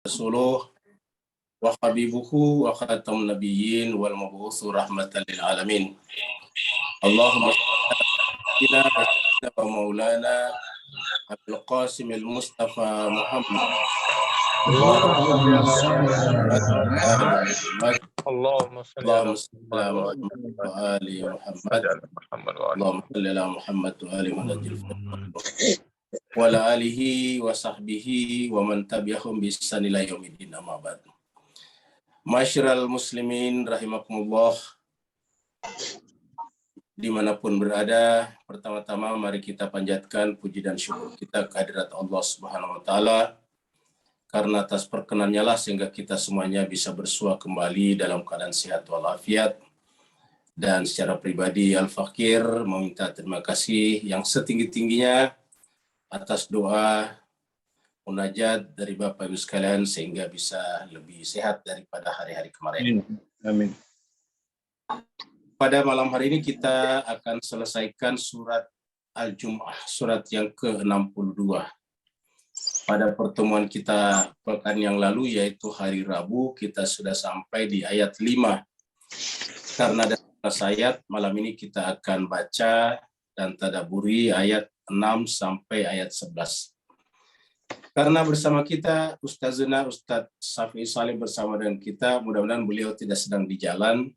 rasuluh wa habibuhu wa khatamun nabiyyin wal mab'utsu rahmatan lil alamin. Allahumma shalli ala sayyidina wa maulana Abdul Qasim al-Mustafa Muhammad. Allahumma salli ala Muhammad wa ali Muhammad. Allahumma salli ala Muhammad wa ali Muhammad. Wa ala alihi wa sahbihi wa man tabi'ahum bi ihsan ila yaumiddin, amma ba'd. Masyiral muslimin rahimakumullah, dimanapun berada, pertama-tama mari kita panjatkan puji dan syukur kita kehadirat Allah Subhanahu wa taala, karena atas perkenannya lah sehingga kita semuanya bisa bersua kembali dalam keadaan sehat walafiat. Dan secara pribadi Al-Fakir meminta terima kasih yang setinggi-tingginya atas doa munajat dari Bapak Ibu sekalian sehingga bisa lebih sehat daripada hari-hari kemarin. Amin. Pada malam hari ini kita akan selesaikan surat Al-Jum'ah, surat yang ke-62. Pada pertemuan kita pekan yang lalu, yaitu hari Rabu, kita sudah sampai di ayat 5. Karena ada 11 ayat, malam ini kita akan baca dan tadaburi ayat 6 sampai ayat 11. Karena bersama kita Ustazuna Ustadz Safi Salim bersama dengan kita, mudah-mudahan beliau tidak sedang di jalan.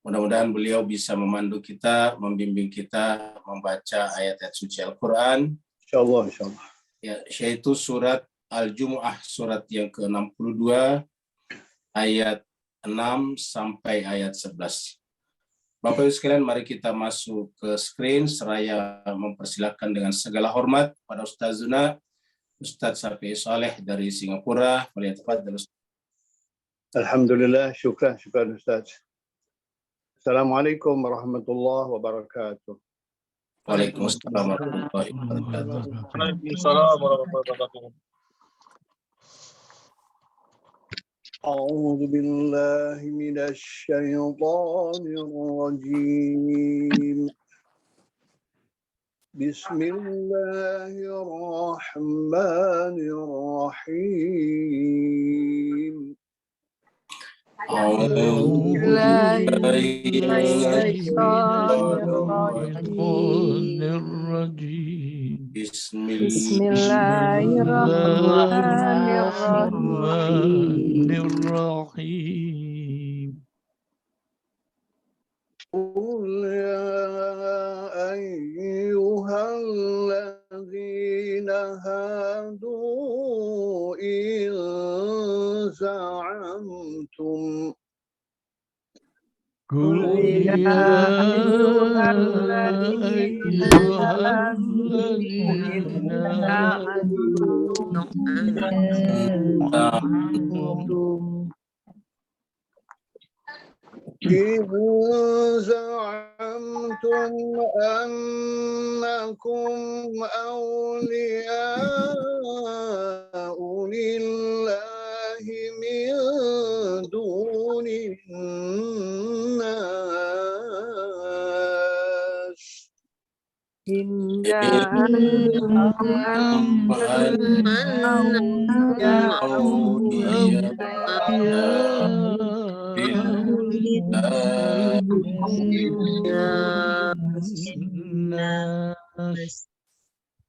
Mudah-mudahan beliau bisa memandu kita, membimbing kita membaca ayat-ayat suci Al-Quran. Insyaallah. Ya, yaitu surat Al-Jumu'ah, surat yang ke-62, ayat 6 sampai ayat 11. Bapak Ibu sekalian, mari kita masuk ke screen seraya mempersilakan dengan segala hormat pada Ustazuna Ustadz Safi Saleh dari Singapura. Alhamdulillah, syukran Ustaz. Assalamualaikum warahmatullahi wabarakatuh. Waalaikumsalam warahmatullahi wabarakatuh. Waalaikumsalam warahmatullahi wabarakatuh. أعوذ بالله من الشيطان الرجيم بسم الله الرحمن الرحيم أعوذ بالله من الشيطان الرجيم بسم الله الرحمن الرحيم قل يا أيها الذين هادوا إن زعمتم قل يا أيها الذين إن زعمتم أنكم أولياء لله من دون الناس إن جعلتم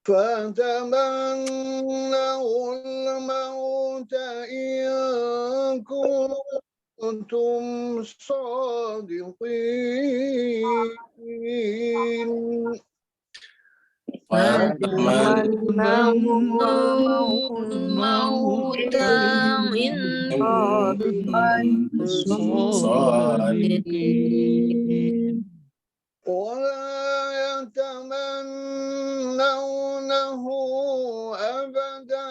فتمنوا الموت إن كنتم صادقين الموت إن صادقين ولا يتمنونه أبدا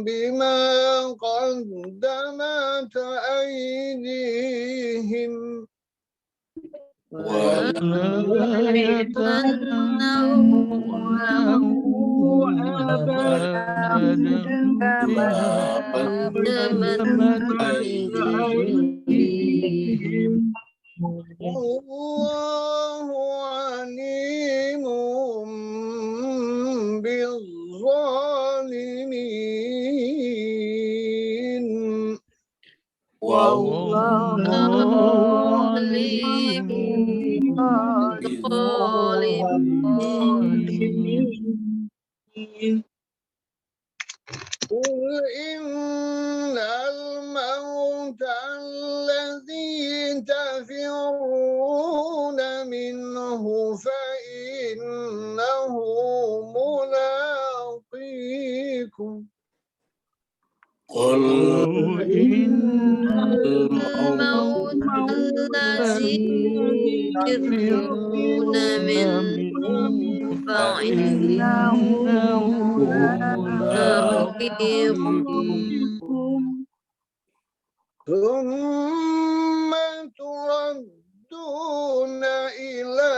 بما قدمت أيديهم ولا يتمنونه أبدا بما قدمت أيديهم والله عليم بالظالمين والله عليم بالظالمين. قل إن الموت الذي تفرون منه فإنه ملاقيكم قل إن الموت الذي تفرون منه فإنه ملاقيكم ثم تردون إلى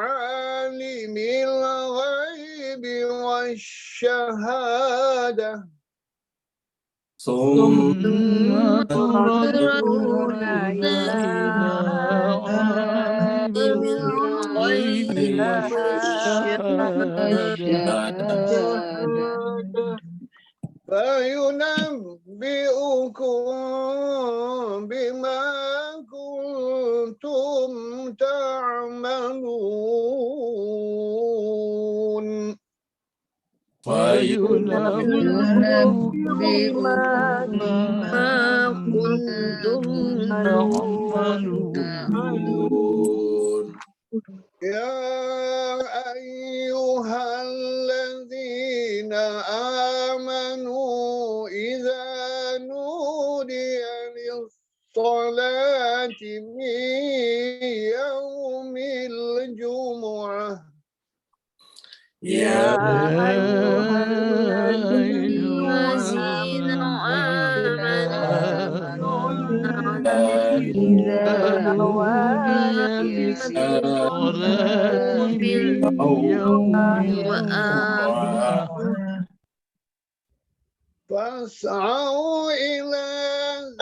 عالم الغيب والشهادة ثم تردون إلى عالم الغيب والشهادة فينبئكم بما كنتم تعملون فينبئكم بما كنتم تعملون. يا أيها الذين آمنوا إذا نودي للصلاة من يوم الجمعة يا أيها الذين آمنوا إذا نودي للصلاة من يوم الجمعة فاسعوا إلى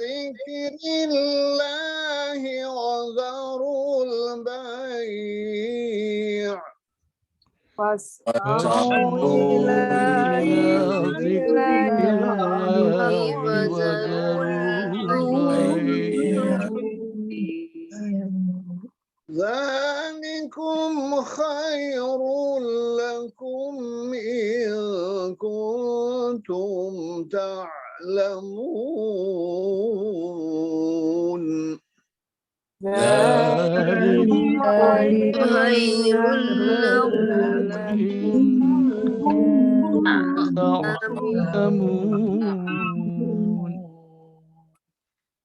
ذكر الله وذروا البيع فاسعوا إلى ذكر الله وذروا البيع ذلكم خير لكم إن كنتم تعلمون ذلكم خير لكم إن تعلمون.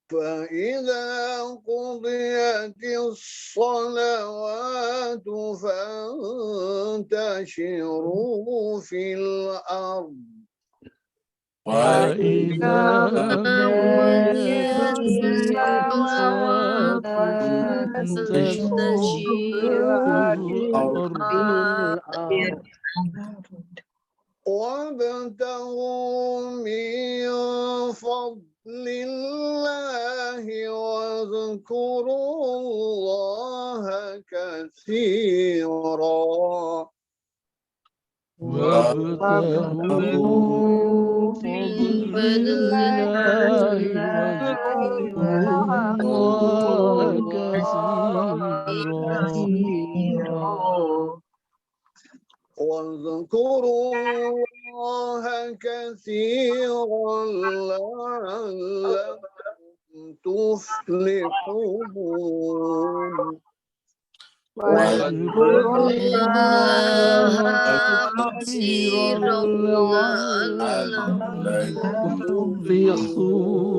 فإذا قضيت الصلوات فانتشروا في الأرض فإذا قضيت الصلوات فانتشروا في الأرض وابتغوا من فضل الله واذكروا الله كثيرا وابتغوا فضل الله واذكروا الله كثيرا واذكروا الله كثيرا لعلكم تفلحون واذكروا الله كثيرا لعلكم تفلحون.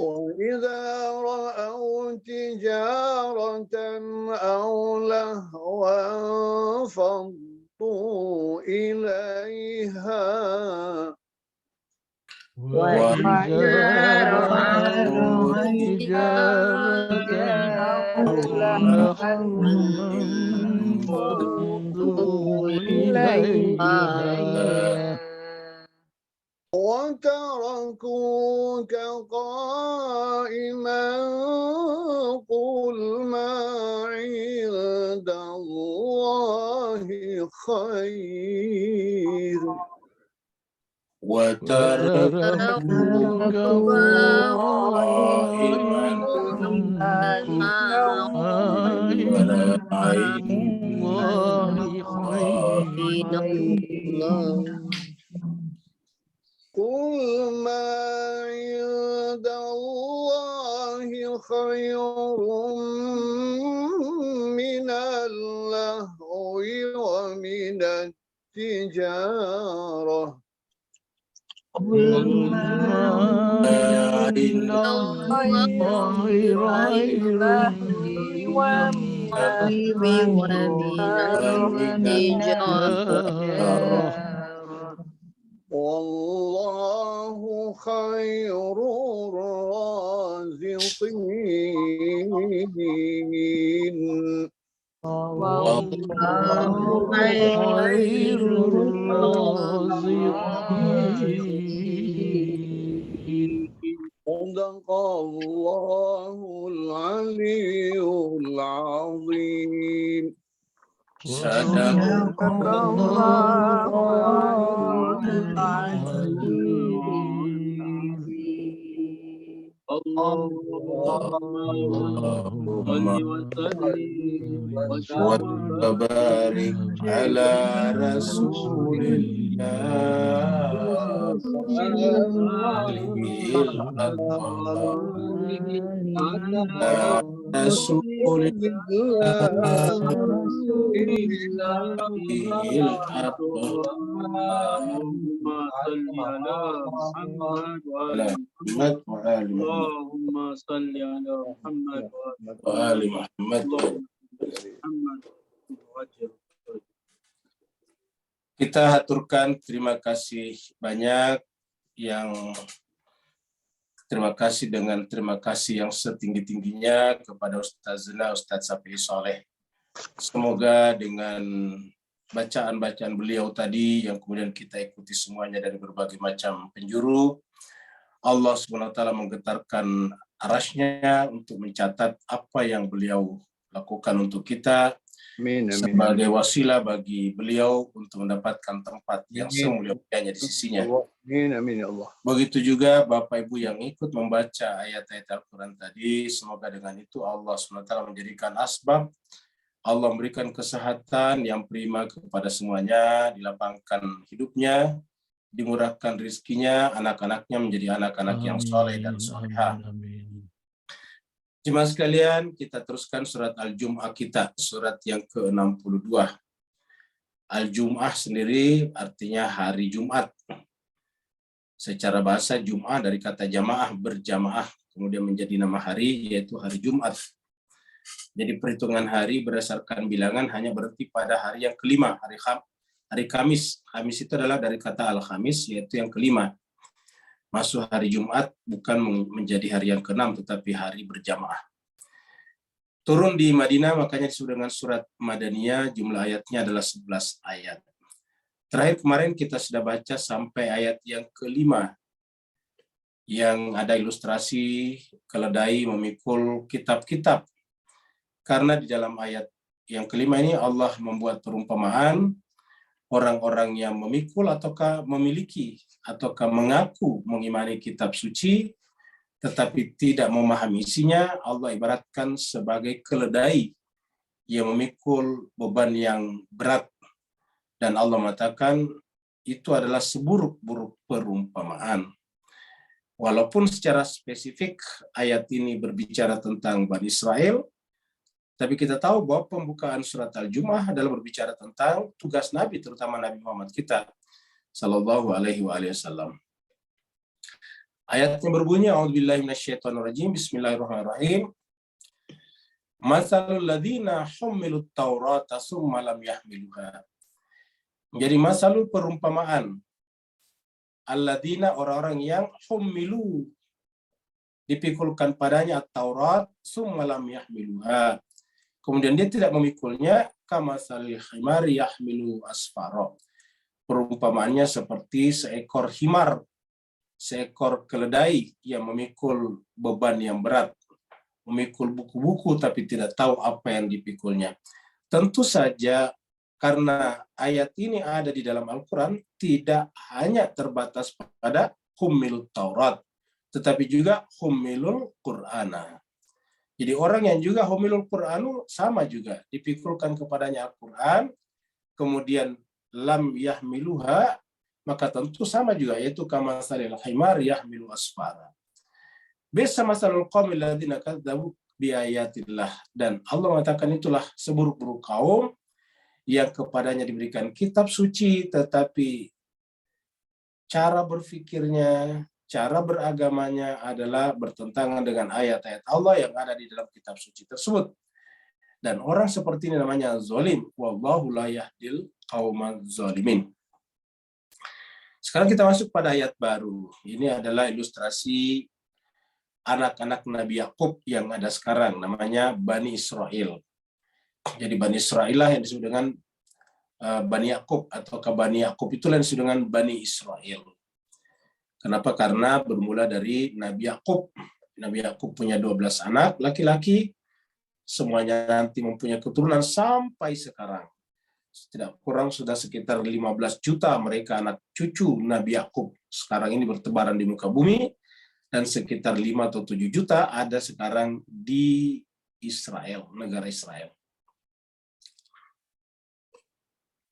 وإذا رأوا تجارة أو لهوا انفضوا إليها وإذا رأوا تجارة أو لهوا انفضوا إليها وتركوك قائما قل ما عند الله خير وتركوك قائما ولا عند الله خير قل ما عند الله خير من اللهو ومن التجارة قل ما عند الله خير ومن التجارة والله خير الرازقين والله خير الرازقين صدق الله العلي العظيم صدق الله اللهم وبارك على رسول الله رسول اللهم صل على محمد وآل محمد. اللهم صل على محمد وآل محمد. Kita haturkan terima kasih banyak terima kasih yang setinggi-tingginya kepada Ustazna Ustaz Safi Soleh. Semoga dengan bacaan-bacaan beliau tadi yang kemudian kita ikuti semuanya dari berbagai macam penjuru, Allah SWT menggetarkan arasnya untuk mencatat apa yang beliau lakukan untuk kita. Amin, amin. Sebagai wasilah bagi beliau untuk mendapatkan tempat yang semulia-mulianya di sisinya. Amin, amin ya Allah. Begitu juga Bapak Ibu yang ikut membaca ayat-ayat Al-Quran tadi, semoga dengan itu Allah SWT menjadikan asbab, Allah memberikan kesehatan yang prima kepada semuanya, dilapangkan hidupnya, dimurahkan rezekinya, anak-anaknya menjadi anak-anak yang soleh dan solehah. Jemaah sekalian, kita teruskan surat Al-Jum'ah kita, surat yang ke-62. Al-Jum'ah sendiri artinya hari Jumat. Secara bahasa Jum'ah dari kata jamaah, berjamaah, kemudian menjadi nama hari, yaitu hari Jumat. Jadi perhitungan hari berdasarkan bilangan hanya berhenti pada hari yang kelima, hari Kamis. Kamis itu adalah dari kata Al-Khamis, yaitu yang kelima. Masuk hari Jumat bukan menjadi hari yang ke-6, tetapi hari berjamaah. Turun di Madinah, makanya disebut dengan surat Madaniyah, jumlah ayatnya adalah 11 ayat. Terakhir kemarin kita sudah baca sampai ayat yang kelima, yang ada ilustrasi keledai memikul kitab-kitab. Karena di dalam ayat yang kelima ini Allah membuat perumpamaan, orang-orang yang memikul ataukah memiliki ataukah mengaku mengimani kitab suci tetapi tidak memahami isinya, Allah ibaratkan sebagai keledai yang memikul beban yang berat, dan Allah mengatakan itu adalah seburuk-buruk perumpamaan. Walaupun secara spesifik ayat ini berbicara tentang Bani Israel, tapi kita tahu bahwa pembukaan surat Al-Jum'ah adalah berbicara tentang tugas Nabi, terutama Nabi Muhammad kita, Sallallahu Alaihi Wasallam. Ayatnya berbunyi, A'udzubillahi minasyaitonirrajim, Bismillahirrahmanirrahim. Masalul ladzina humilut taurata summa lam yahmiluha. Jadi masalul perumpamaan. Alladzina, orang-orang yang humilu, dipikulkan padanya Taurat, summa lam yahmiluha. Kemudian dia tidak memikulnya, kamasalil himari yahmilu asfara. Perumpamaannya seperti seekor himar, seekor keledai yang memikul beban yang berat, memikul buku-buku tapi tidak tahu apa yang dipikulnya. Tentu saja Karena ayat ini ada di dalam Al-Quran tidak hanya terbatas pada humil Taurat, tetapi juga humilul Qur'ana. Jadi orang yang juga humilul Qur'anu sama juga dipikulkan kepadanya Al-Quran, kemudian lam yahmiluha, maka tentu sama juga, yaitu kama salil himar yahmilu asfara. Bisa masalul qaumil ladzina kadzabu bi ayatillah, dan Allah mengatakan itulah seburuk-buruk kaum yang kepadanya diberikan kitab suci, tetapi cara berfikirnya, cara beragamanya adalah bertentangan dengan ayat-ayat Allah yang ada di dalam kitab suci tersebut. Dan orang seperti ini namanya zalim. Wallahu la yahdil qauman zalimin. Sekarang kita masuk pada ayat baru. Ini adalah ilustrasi anak-anak Nabi Yakub yang ada sekarang, namanya Bani Israel. Jadi Bani Israel lah yang disebut dengan Bani Yakub, atau Bani Yakub itulah yang disebut dengan Bani Israel. Kenapa? Karena bermula dari Nabi Yakub. Nabi Yakub punya 12 anak laki-laki, semuanya nanti mempunyai keturunan sampai sekarang. Tidak kurang sudah sekitar 15 juta mereka anak cucu Nabi Yakub sekarang ini bertebaran di muka bumi, dan sekitar 5 atau 7 juta ada sekarang di Israel, negara Israel.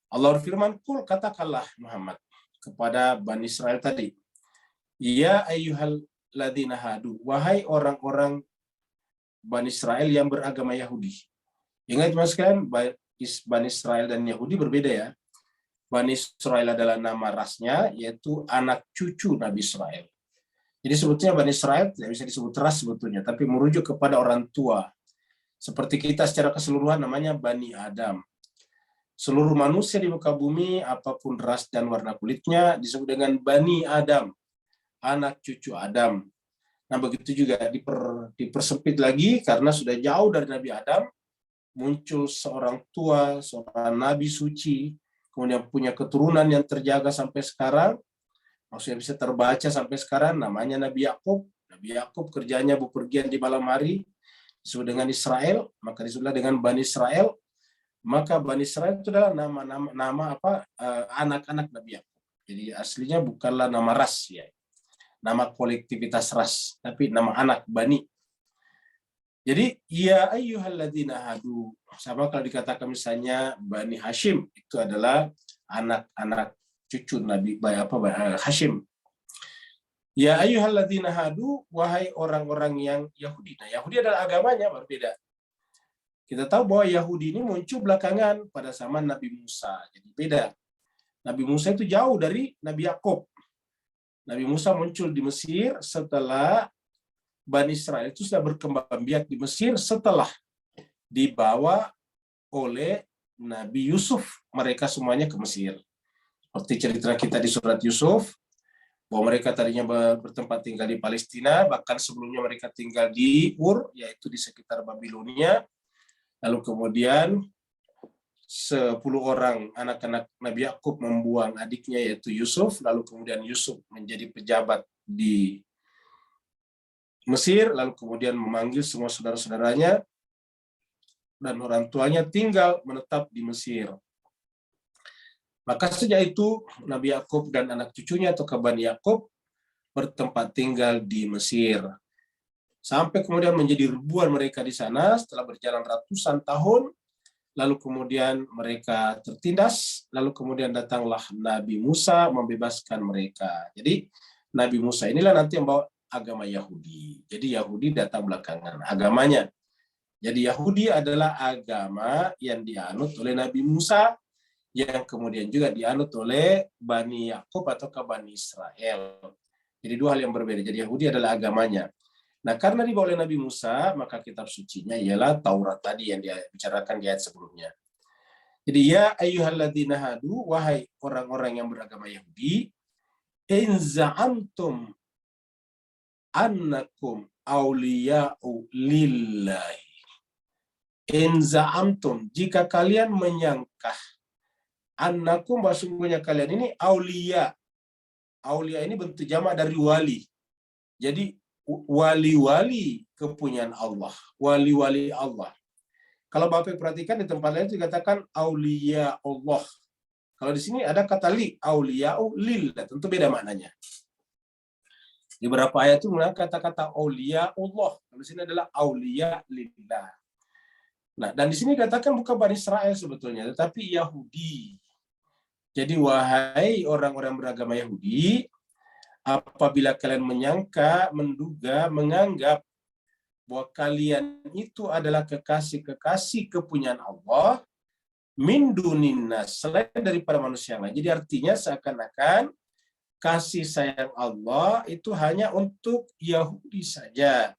Allah berfirman, "Qul, katakanlah Muhammad kepada Bani Israel tadi, ya ayyuhal ladzina hadu, wahai orang-orang Bani Israel yang beragama Yahudi." Ingat Mas kan, Bani Israel dan Yahudi berbeda ya. Bani Israel adalah nama rasnya, yaitu anak cucu Nabi Israel. Jadi sebetulnya Bani Israel tidak bisa disebut ras sebetulnya, tapi merujuk kepada orang tua. Seperti kita secara keseluruhan namanya Bani Adam. Seluruh manusia di muka bumi, apapun ras dan warna kulitnya, disebut dengan Bani Adam, anak cucu Adam. Nah begitu juga dipersempit lagi, karena sudah jauh dari Nabi Adam, muncul seorang tua, seorang Nabi suci, kemudian punya keturunan yang terjaga sampai sekarang, maksudnya bisa terbaca sampai sekarang, namanya Nabi Yakub. Nabi Yakub kerjanya bepergian di malam hari, disebut dengan Israel, maka disebutlah dengan Bani Israel. Maka Bani Israel itu adalah nama anak-anak Nabi Yakub. Jadi aslinya bukanlah nama ras ya, nama kolektivitas ras, tapi nama anak Bani. Jadi ya ayyuhalladzina hadu, sama kalau dikatakan misalnya Bani Hashim, itu adalah anak-anak cucu Nabi Hashim. Ya ayyuhalladzina hadu, wahai orang-orang yang Yahudi. Nah Yahudi adalah agamanya berbeda. Kita tahu bahwa Yahudi ini muncul belakangan pada zaman Nabi Musa. Jadi beda. Nabi Musa itu jauh dari Nabi Yakub. Nabi Musa muncul di Mesir setelah Bani Israel itu sudah berkembang biak di Mesir setelah dibawa oleh Nabi Yusuf. Mereka semuanya ke Mesir. Seperti cerita kita di surat Yusuf, bahwa mereka tadinya bertempat tinggal di Palestina, bahkan sebelumnya mereka tinggal di Ur, yaitu di sekitar Babilonia. Lalu kemudian 10 orang anak-anak Nabi Yakub membuang adiknya yaitu Yusuf, lalu kemudian Yusuf menjadi pejabat di Mesir, lalu kemudian memanggil semua saudara-saudaranya dan orang tuanya tinggal menetap di Mesir. Maka sejak itu Nabi Yakub dan anak cucunya atau Bani Yakub bertempat tinggal di Mesir. Sampai kemudian menjadi ribuan mereka di sana setelah berjalan ratusan tahun, lalu kemudian mereka tertindas, lalu kemudian datanglah Nabi Musa membebaskan mereka. Jadi Nabi Musa inilah nanti yang bawa agama Yahudi. Jadi Yahudi datang belakangan agamanya. Jadi Yahudi adalah agama yang dianut oleh Nabi Musa, yang kemudian juga dianut oleh Bani Yakub atau Bani Israel. Jadi dua hal yang berbeda. Jadi Yahudi adalah agamanya. Nah, karena dibawa oleh Nabi Musa, maka kitab sucinya ialah Taurat tadi yang dia bicarakan di ayat sebelumnya. Jadi ya ayyuhalladzina hadu, wahai orang-orang yang beragama Yahudi, in za'amtum annakum awliya'u lillahi. In za'amtum, jika kalian menyangka, annakum, sesungguhnya kalian ini awliya. Awliya ini bentuk jamak dari wali. Jadi wali-wali kepunyaan Allah, wali-wali Allah. Kalau Bapak perhatikan di tempat lain dikatakan aulia Allah. Kalau di sini ada kata li, auliya'u lillah, tentu beda maknanya. Di beberapa ayat itu menggunakan kata-kata aulia Allah. Kalau di sini adalah aulia lillah. Nah, dan di sini dikatakan bukan Bani Israel sebetulnya, tetapi Yahudi. Jadi wahai orang-orang beragama Yahudi, apabila kalian menyangka, menduga, menganggap bahwa kalian itu adalah kekasih-kekasih kepunyaan Allah, min dunin nas, selain daripada manusia lain. Jadi artinya seakan-akan kasih sayang Allah itu hanya untuk Yahudi saja,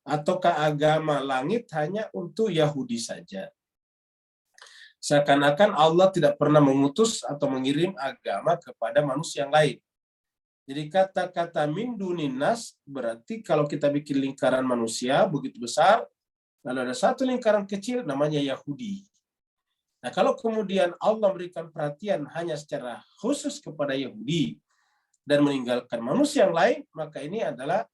ataukah agama langit hanya untuk Yahudi saja. Seakan-akan Allah tidak pernah mengutus atau mengirim agama kepada manusia yang lain. Jadi kata-kata min dunin nas berarti kalau kita bikin lingkaran manusia begitu besar, lalu ada satu lingkaran kecil namanya Yahudi. Nah, kalau kemudian Allah memberikan perhatian hanya secara khusus kepada Yahudi dan meninggalkan manusia yang lain, maka ini adalah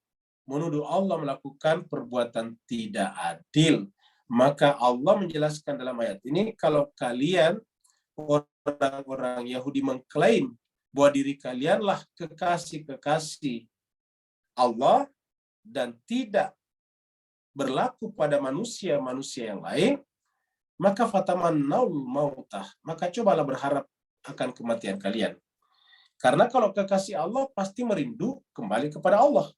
menuduh Allah melakukan perbuatan tidak adil. Maka Allah menjelaskan dalam ayat ini, kalau kalian orang-orang Yahudi mengklaim bahwa diri kalianlah kekasih-kekasih Allah dan tidak berlaku pada manusia-manusia yang lain, maka fatamannaul mautah, maka cobalah berharap akan kematian kalian. Karena kalau kekasih Allah pasti merindu kembali kepada Allah.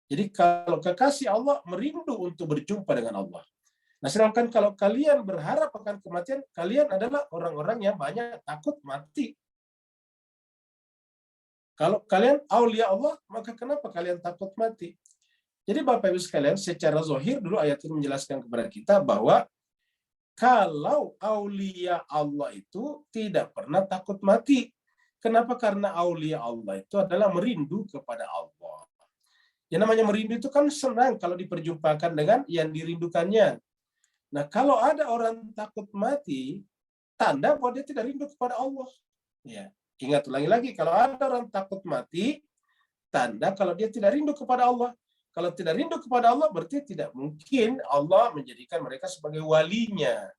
Jadi kalau kekasih Allah merindu untuk berjumpa dengan Allah. Nah, sedangkan kalau kalian berharap akan kematian, kalian adalah orang-orang yang banyak takut mati. Kalau kalian aulia Allah, maka kenapa kalian takut mati? Jadi Bapak Ibu sekalian, secara zahir dulu ayat ini menjelaskan kepada kita bahwa kalau aulia Allah itu tidak pernah takut mati. Kenapa? Karena aulia Allah itu adalah merindu kepada Allah. Yang namanya merindu itu kan senang kalau diperjumpakan dengan yang dirindukannya. Nah, kalau ada orang takut mati, tanda bahwa dia tidak rindu kepada Allah. Ya. Ingat ulangi lagi, kalau ada orang takut mati, tanda kalau dia tidak rindu kepada Allah. Kalau tidak rindu kepada Allah, berarti tidak mungkin Allah menjadikan mereka sebagai walinya.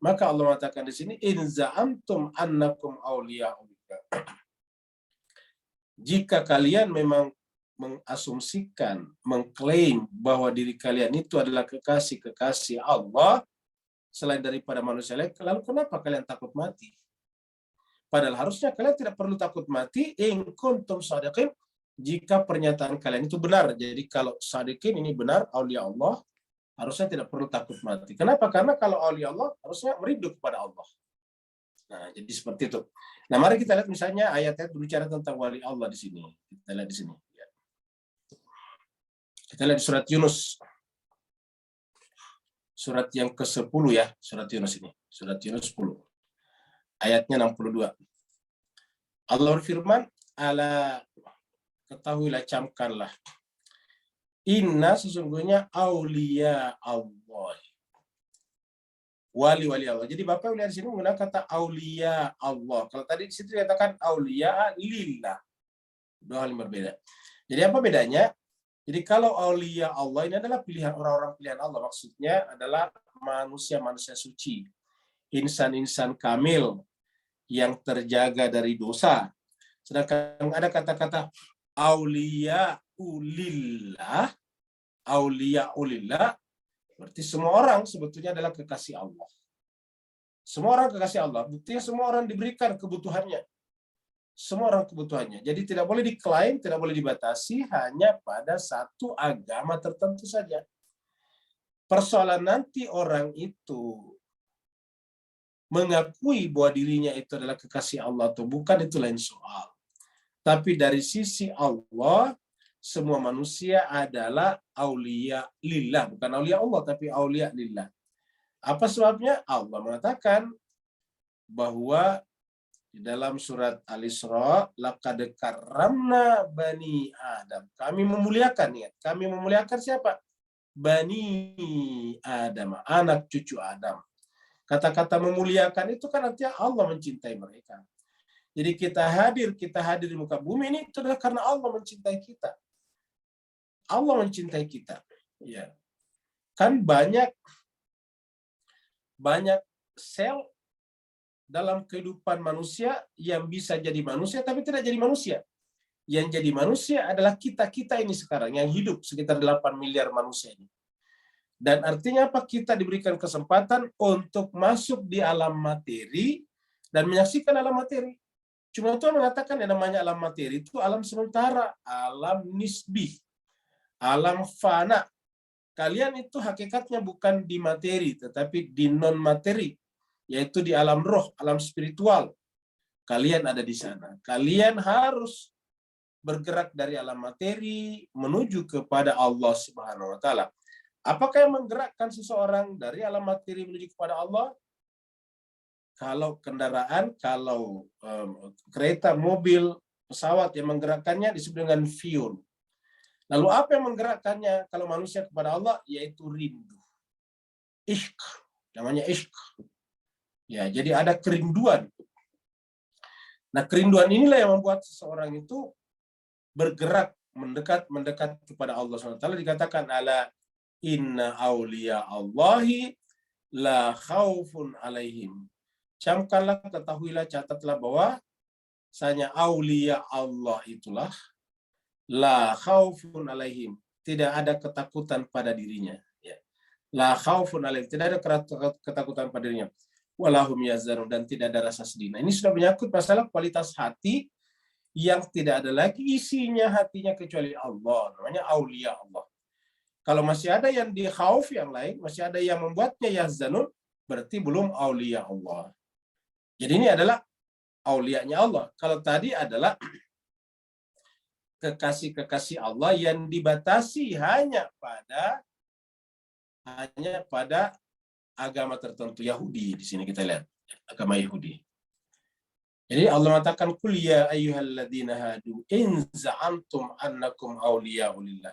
Maka Allah mengatakan di sini, in za'amtum annakum awliya'u. Jika kalian memang mengasumsikan, mengklaim bahwa diri kalian itu adalah kekasih-kekasih Allah selain daripada manusia lain, lalu kenapa kalian takut mati? Padahal harusnya kalian tidak perlu takut mati, in kuntum shadiqin, jika pernyataan kalian itu benar. Jadi kalau shadiqin ini benar, aulia Allah, harusnya tidak perlu takut mati. Kenapa? Karena kalau aulia Allah harusnya merindu kepada Allah. Nah, jadi seperti itu. Nah, mari kita lihat misalnya ayat-ayat berbicara tentang wali Allah di sini. Kita lihat di sini. Kita lihat di surat Yunus. Surat yang ke-10 ya, surat Yunus ini. Surat Yunus 10. Ayatnya 62. Allah berfirman, ala ketahuilah, camkanlah. Inna sesungguhnya aulia Allah. Wali-wali Allah. Jadi Bapak lihat di sini menggunakan kata aulia Allah. Kalau tadi di situ dikatakan aulia lillah. Dua hal yang berbeda. Jadi apa bedanya? Jadi kalau aulia Allah ini adalah pilihan orang-orang pilihan Allah. Maksudnya adalah manusia-manusia suci. Insan-insan kamil yang terjaga dari dosa. Sedangkan ada kata-kata aulia ulillah, berarti semua orang sebetulnya adalah kekasih Allah. Semua orang kekasih Allah, buktinya semua orang diberikan kebutuhannya. Semua orang kebutuhannya. Jadi tidak boleh diklaim, tidak boleh dibatasi hanya pada satu agama tertentu saja. Persoalan nanti orang itu mengakui bahwa dirinya itu adalah kekasih Allah atau bukan, itu lain soal. Tapi dari sisi Allah, semua manusia adalah aulia lillah, bukan aulia Allah tapi aulia lillah. Apa sebabnya? Allah mengatakan bahwa di dalam surat Al-Isra, laqad karramna bani Adam. Kami memuliakan, ya. Kami memuliakan siapa? Bani Adam, anak cucu Adam. Kata-kata memuliakan itu kan artinya Allah mencintai mereka. Jadi kita hadir di muka bumi ini itu adalah karena Allah mencintai kita. Allah mencintai kita. Ya. Kan banyak banyak sel dalam kehidupan manusia yang bisa jadi manusia tapi tidak jadi manusia. Yang jadi manusia adalah kita-kita ini sekarang yang hidup sekitar 8 miliar manusia ini. Dan artinya apa? Kita diberikan kesempatan untuk masuk di alam materi dan menyaksikan alam materi. Cuma Tuhan mengatakan yang namanya alam materi itu alam sementara, alam nisbi, alam fana. Kalian itu hakikatnya bukan di materi, tetapi di non-materi, yaitu di alam roh, alam spiritual. Kalian ada di sana. Kalian harus bergerak dari alam materi menuju kepada Allah Subhanahu wa taala. Apakah yang menggerakkan seseorang dari alam materi menuju kepada Allah? Kalau kendaraan, kalau kereta, mobil, pesawat yang menggerakkannya disebut dengan fiul. Lalu apa yang menggerakkannya kalau manusia kepada Allah? Yaitu rindu. Ishq. Namanya ishq. Ya, jadi ada kerinduan. Nah, kerinduan inilah yang membuat seseorang itu bergerak mendekat kepada Allah SWT. Dikatakan ala inna awliya Allahi la khaufun alaihim. Camkanlah, ketahuilah, catatlah bahwa sanya awliya Allah itulah la khaufun alaihim, tidak ada ketakutan pada dirinya. Ya. La khaufun alaihim, tidak ada ketakutan pada dirinya. Walahum yazarun, dan tidak ada rasa sedih. Nah, ini sudah menyangkut masalah kualitas hati yang tidak ada lagi isinya hatinya kecuali Allah. Namanya aulia Allah. Kalau masih ada yang di khauf yang lain, masih ada yang membuatnya yahzanun, berarti belum aulia Allah. Jadi ini adalah aulianya Allah. Kalau tadi adalah kekasih-kekasih Allah yang dibatasi hanya pada agama tertentu, Yahudi. Di sini kita lihat agama Yahudi. Jadi Allah mengatakan qul ya ayyuhalladzina hadu in za'amtum annakum awliya'ulillah.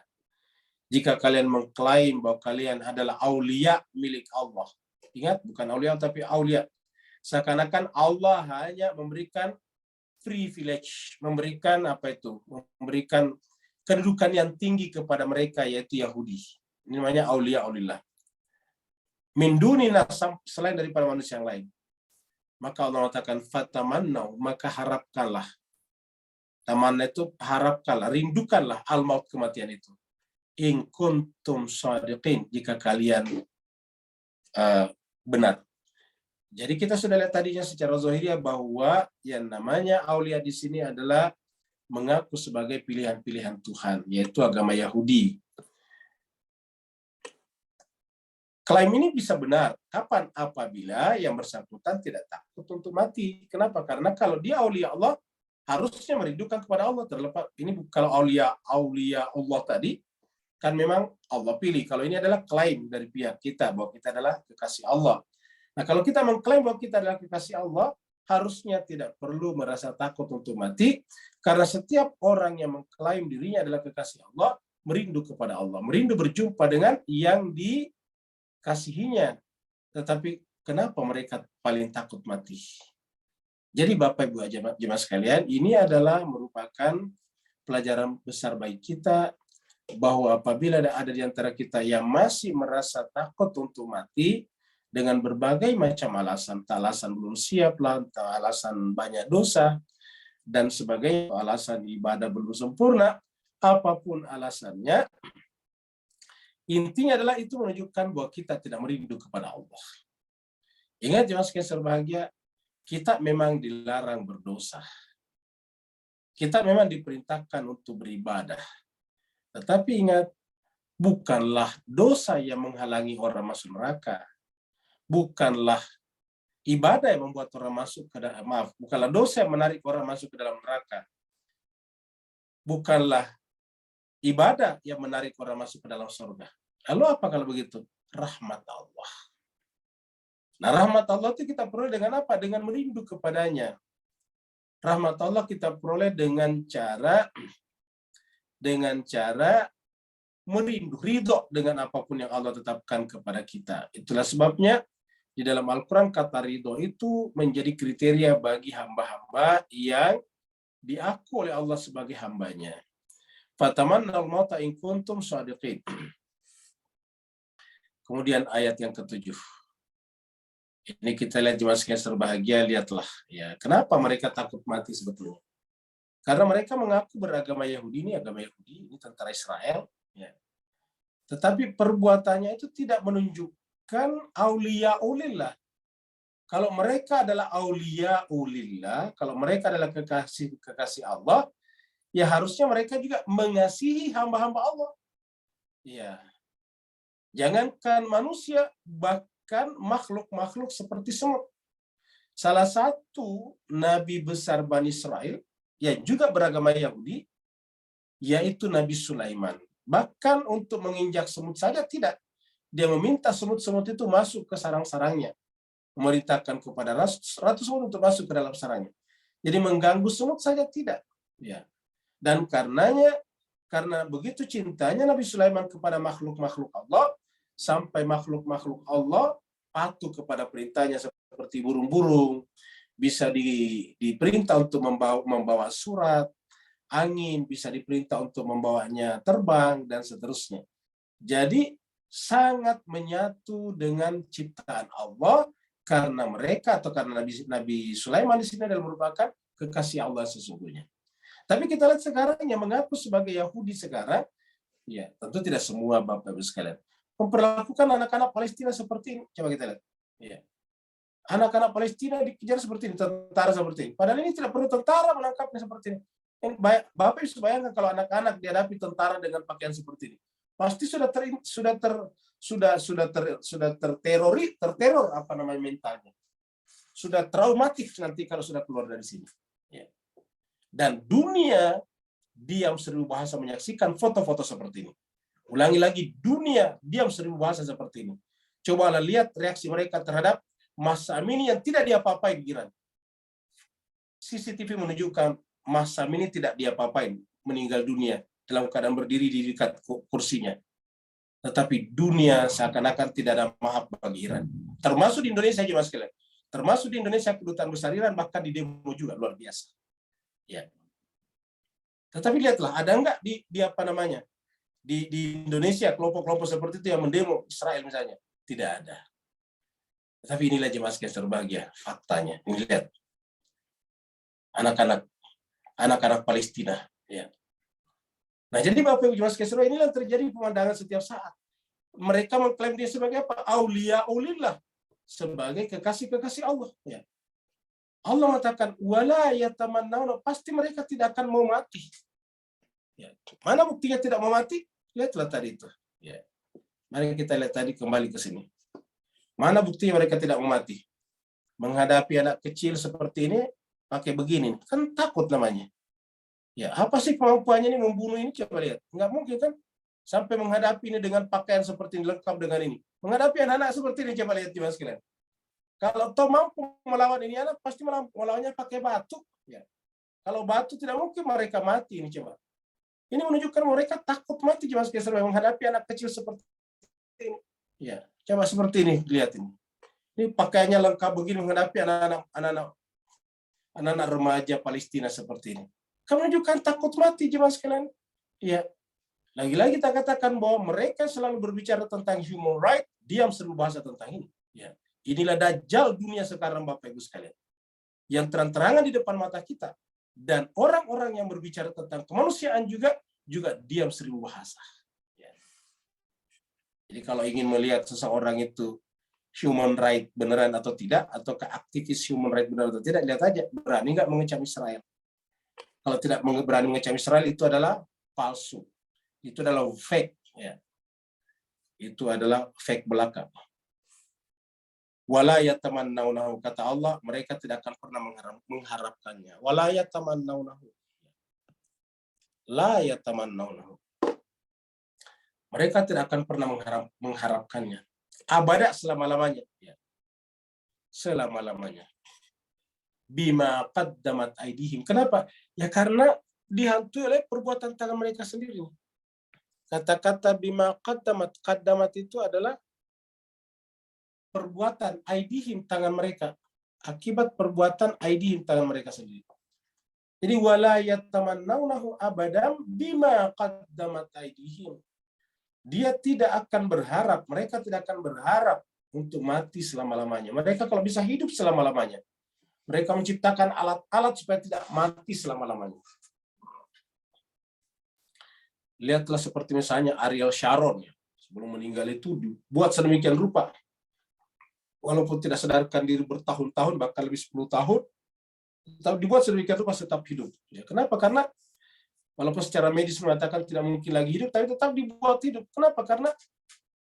Jika kalian mengklaim bahwa kalian adalah aulia milik Allah. Ingat, bukan aulia tapi aulia. Seakan-akan Allah hanya memberikan privilege, memberikan memberikan kedudukan yang tinggi kepada mereka, yaitu Yahudi. Ini namanya aulia'ulillah. Min dunina, selain daripada manusia yang lain. Maka Allah mengatakan fatamannau, maka harapkanlah. Tamanna itu harapkanlah, rindukanlah al-maut, kematian itu. In kuntum shadiqin, jika kalian benar. Jadi kita sudah lihat tadinya secara zahiriyah bahwa yang namanya aulia di sini adalah mengaku sebagai pilihan-pilihan Tuhan, yaitu agama Yahudi. Klaim ini bisa benar. Kapan? Apabila yang bersangkutan tidak takut untuk mati. Kenapa? Karena kalau dia aulia Allah, harusnya merindukan kepada Allah. Terlepas ini kalau aulia Allah tadi, kan memang Allah pilih. Kalau ini adalah klaim dari pihak kita bahwa kita adalah kekasih Allah. Nah, kalau kita mengklaim bahwa kita adalah kekasih Allah, harusnya tidak perlu merasa takut untuk mati, karena setiap orang yang mengklaim dirinya adalah kekasih Allah, merindu kepada Allah, merindu berjumpa dengan yang dikasihinya. Tetapi kenapa mereka paling takut mati? Jadi Bapak Ibu jemaah sekalian, ini adalah merupakan pelajaran besar bagi kita, bahwa apabila ada di antara kita yang masih merasa takut untuk mati dengan berbagai macam alasan, alasan belum siap lah, alasan banyak dosa, dan sebagainya, alasan ibadah belum sempurna, apapun alasannya, intinya adalah itu menunjukkan bahwa kita tidak merindu kepada Allah. Ingat jemaah sekalian berbahagia, kita memang dilarang berdosa. Kita memang diperintahkan untuk beribadah. Tetapi ingat, bukanlah dosa yang menghalangi orang masuk neraka. Bukanlah ibadah yang membuat orang masuk ke dalam, bukanlah dosa yang menarik orang masuk ke dalam neraka. Bukanlah ibadah yang menarik orang masuk ke dalam surga. Lalu apa kalau begitu? Rahmat Allah. Nah, rahmat Allah itu kita peroleh dengan apa? Dengan merindu kepadanya. Rahmat Allah kita peroleh dengan cara merindu, ridho dengan apapun yang Allah tetapkan kepada kita. Itulah sebabnya di dalam Al-Quran kata ridho itu menjadi kriteria bagi hamba-hamba yang diaku oleh Allah sebagai hambanya. Fatamannal mauta in kuntum shadiqin. Kemudian ayat yang ke-7. Ini kita lihat jemaah sekalian berbahagia, lihatlah ya kenapa mereka takut mati sebetulnya. Karena mereka mengaku beragama Yahudi, ini tentara Israel, ya. Tetapi perbuatannya itu tidak menunjukkan auliyaulillah. Kalau mereka adalah auliyaulillah, kalau mereka adalah kekasih Allah, ya harusnya mereka juga mengasihi hamba-hamba Allah. Ya. Jangankan manusia, bahkan makhluk-makhluk seperti semut. Salah satu nabi besar Bani Israel yang juga beragama Yahudi, yaitu Nabi Sulaiman. Bahkan untuk menginjak semut saja tidak. Dia meminta semut-semut itu masuk ke sarang-sarangnya. Memerintahkan kepada ratu semut untuk masuk ke dalam sarangnya. Jadi mengganggu semut saja tidak. Ya. Dan karena begitu cintanya Nabi Sulaiman kepada makhluk-makhluk Allah, sampai makhluk-makhluk Allah patuh kepada perintahnya seperti burung-burung, bisa diperintah untuk membawa surat, angin bisa diperintah untuk membawanya terbang, dan seterusnya. Jadi sangat menyatu dengan ciptaan Allah karena mereka atau karena Nabi Sulaiman di sini adalah merupakan kekasih Allah sesungguhnya. Tapi kita lihat sekarang yang mengaku sebagai Yahudi sekarang, ya tentu tidak semua Bapak Ibu sekalian, memperlakukan anak-anak Palestina seperti ini. Coba kita lihat. Ya. Anak-anak Palestina dikejar seperti ini, tentara seperti ini. Padahal ini tidak perlu tentara menangkapnya seperti ini. Bapak Ibu bayangkan kalau anak-anak dihadapi tentara dengan pakaian seperti ini, pasti sudah terteror apa namanya mentalnya, sudah traumatik nanti kalau sudah keluar dari sini. Ya. Dan dunia diam 1000 bahasa menyaksikan foto-foto seperti ini. Ulangi lagi, dunia diam 1000 bahasa seperti ini. Cobalah lihat reaksi mereka terhadap Mas Amini yang tidak diapa-apain di Iran. CCTV menunjukkan Mas Amini tidak diapa-apain, meninggal dunia dalam keadaan berdiri di dekat kursinya. Tetapi dunia seakan-akan tidak ada maaf bagi Iran. Termasuk di Indonesia juga sekalian. Termasuk di Indonesia kedutaan besar Iran bahkan di demo juga luar biasa. Ya. Tetapi lihatlah, ada enggak di apa namanya? Di Indonesia kelompok-kelompok seperti itu yang mendemo Israel misalnya? Tidak ada. Tapi inilah jemaah sekalian berbahagia, faktanya. Ini lihat. Anak-anak Palestina, ya. Nah, jadi Bapak Ibu jemaah sekalian, inilah yang terjadi pemandangan setiap saat. Mereka mengklaim dia sebagai apa? Auliyaulillah, sebagai kekasih-kekasih Allah, ya. Allah mengatakan wala yatamannawna, pasti mereka tidak akan mau mati. Ya. Mana buktinya tidak mau mati? Lihatlah tadi itu. Ya. Mari kita lihat tadi kembali ke sini. Mana buktinya mereka tidak mau mati? Menghadapi anak kecil seperti ini pakai begini, kan takut namanya. Ya, apa sih kemampuannya ini membunuh ini? Coba lihat. Nggak mungkin kan sampai menghadapi ini dengan pakaian seperti ini, lengkap dengan ini. Menghadapi anak-anak seperti ini, coba lihat jemaah sekalian. Kalau toh mampu melawan ini anak, pasti melawannya pakai batu. Ya. Kalau batu tidak mungkin mereka mati ini coba. Ini menunjukkan mereka takut mati jemaah sekalian menghadapi anak kecil seperti ini. Ya, coba seperti ini, lihat ini. Ini pakaiannya lengkap begini menghadapi anak-anak remaja Palestina seperti ini. Kamu menunjukkan takut mati jemaah sekalian. Ya. Lagi-lagi kita katakan bahwa mereka selalu berbicara tentang human right, diam 1000 bahasa tentang ini. Ya. Inilah dajjal dunia sekarang Bapak Ibu sekalian. Yang terang-terangan di depan mata kita. Dan orang-orang yang berbicara tentang kemanusiaan juga diam 1000 bahasa. Ya. Jadi kalau ingin melihat seseorang itu human right beneran atau tidak, atau aktivis human right beneran atau tidak, lihat aja berani nggak mengecam Israel. Kalau tidak berani mengecam Israel, itu adalah palsu. Itu adalah fake. Ya. Itu adalah fake belaka. Wala yatamannawnahu, kata Allah, mereka tidak akan pernah mengharapkannya. Wala yatamannawnahu. La yatamannawnahu. Mereka tidak akan pernah mengharapkannya. Abada selama-lamanya. Ya. Selama-lamanya. Bima qaddamat aidihim. Kenapa? Ya karena dihantui oleh perbuatan tangan mereka sendiri. Kata-kata bima qaddamat itu adalah perbuatan aidihim, tangan mereka, akibat perbuatan aidihim, tangan mereka sendiri. Jadi wala yatamannawnahu abadam bima qaddamat aidihim. Dia tidak akan berharap, mereka tidak akan berharap untuk mati selama-lamanya. Mereka kalau bisa hidup selama-lamanya. Mereka menciptakan alat-alat supaya tidak mati selama-lamanya. Lihatlah seperti misalnya Ariel Sharon, ya. Sebelum meninggal itu dibuat sedemikian rupa. Walaupun tidak sadarkan diri bertahun-tahun, bahkan lebih 10 tahun, tetap dibuat sedemikian rupa tetap hidup. Ya, kenapa? Karena walaupun secara medis mengatakan tidak mungkin lagi hidup, tapi tetap dibuat hidup. Kenapa? Karena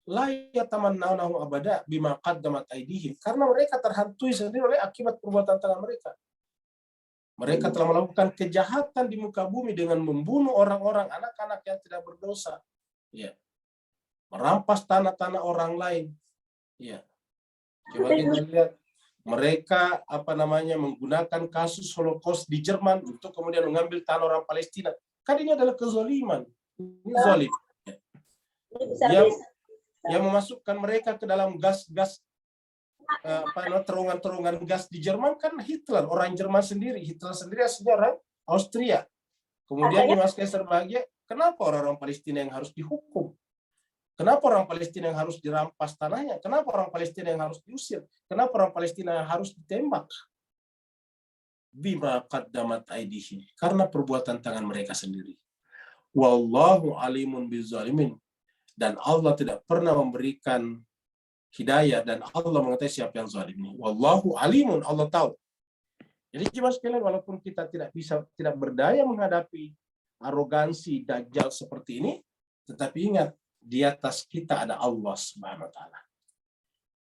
la yatamannawnahu abada bima qaddamat aydihim. Karena mereka terhantui sendiri oleh akibat perbuatan tangan mereka. Mereka telah melakukan kejahatan di muka bumi dengan membunuh orang-orang, anak-anak yang tidak berdosa. Ya. Merampas tanah-tanah orang lain. Ya. Coba kita lihat, mereka menggunakan kasus Holocaust di Jerman untuk kemudian mengambil tanah orang Palestina. Kan ini adalah kezaliman. Ini zalim. Yang memasukkan mereka ke dalam gas-gas terowongan-terowongan gas di Jerman kan Hitler, orang Jerman sendiri. Hitler sendiri aslinya orang Austria. Kemudian di Mas Kaiser bahagia, kenapa orang-orang Palestina yang harus dihukum? Kenapa orang Palestina yang harus dirampas tanahnya? Kenapa orang Palestina yang harus diusir? Kenapa orang Palestina yang harus ditembak? Bima qaddamat aydihim. Karena perbuatan tangan mereka sendiri. Wallahu alimun bizzalimin. Dan Allah tidak pernah memberikan hidayah dan Allah mengetahui siapa yang zalim. Wallahu alimun, Allah tahu. Jadi jemaah sekalian, walaupun kita tidak berdaya menghadapi arogansi dajjal seperti ini, tetapi ingat, di atas kita ada Allah Subhanahu wa taala.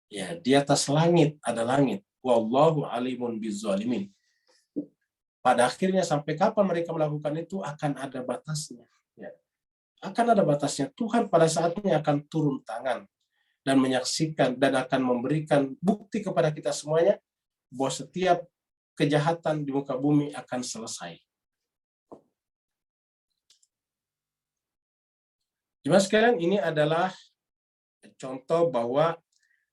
Ya, di atas langit ada langit. Wallahu alimun bizzalimin. Pada akhirnya sampai kapan mereka melakukan itu akan ada batasnya. Ya. Akan ada batasnya. Tuhan pada saatnya akan turun tangan dan menyaksikan dan akan memberikan bukti kepada kita semuanya bahwa setiap kejahatan di muka bumi akan selesai. Jemaah sekalian, ini adalah contoh bahwa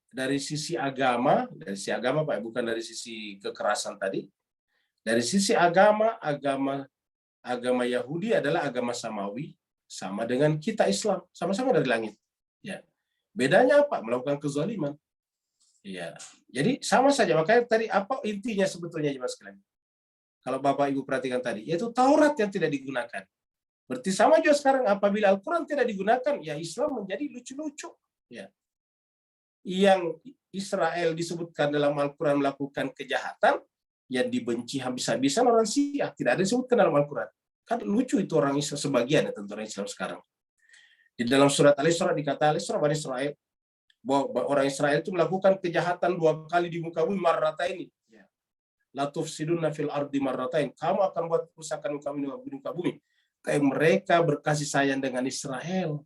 dari sisi agama Pak, bukan dari sisi kekerasan tadi. Dari sisi agama Yahudi adalah agama samawi, sama dengan kita Islam, sama-sama dari langit. Ya. Bedanya apa? Melakukan kezaliman. Ya. Jadi sama saja. Makanya tadi apa intinya sebetulnya jemaah sekalian? Kalau Bapak Ibu perhatikan tadi, yaitu Taurat yang tidak digunakan. Berarti sama juga sekarang apabila Al-Quran tidak digunakan, ya Islam menjadi lucu-lucu. Ya. Yang Israel disebutkan dalam Al-Quran melakukan kejahatan, yang dibenci habis-habisan orang Syiah. Tidak ada disebutkan dalam Al-Quran. Kan lucu itu orang Islam sebagian ya, tentu orang Islam sekarang. Di dalam surat Al-Isra dikatakan Al-Isra Bani Israel bahwa orang Israel itu melakukan kejahatan 2 kali di muka bumi marrataini. Ya. La tufsiduna fil ardi marratain. Kamu akan buat kerusakan di muka bumi. Tapi mereka berkasih sayang dengan Israel.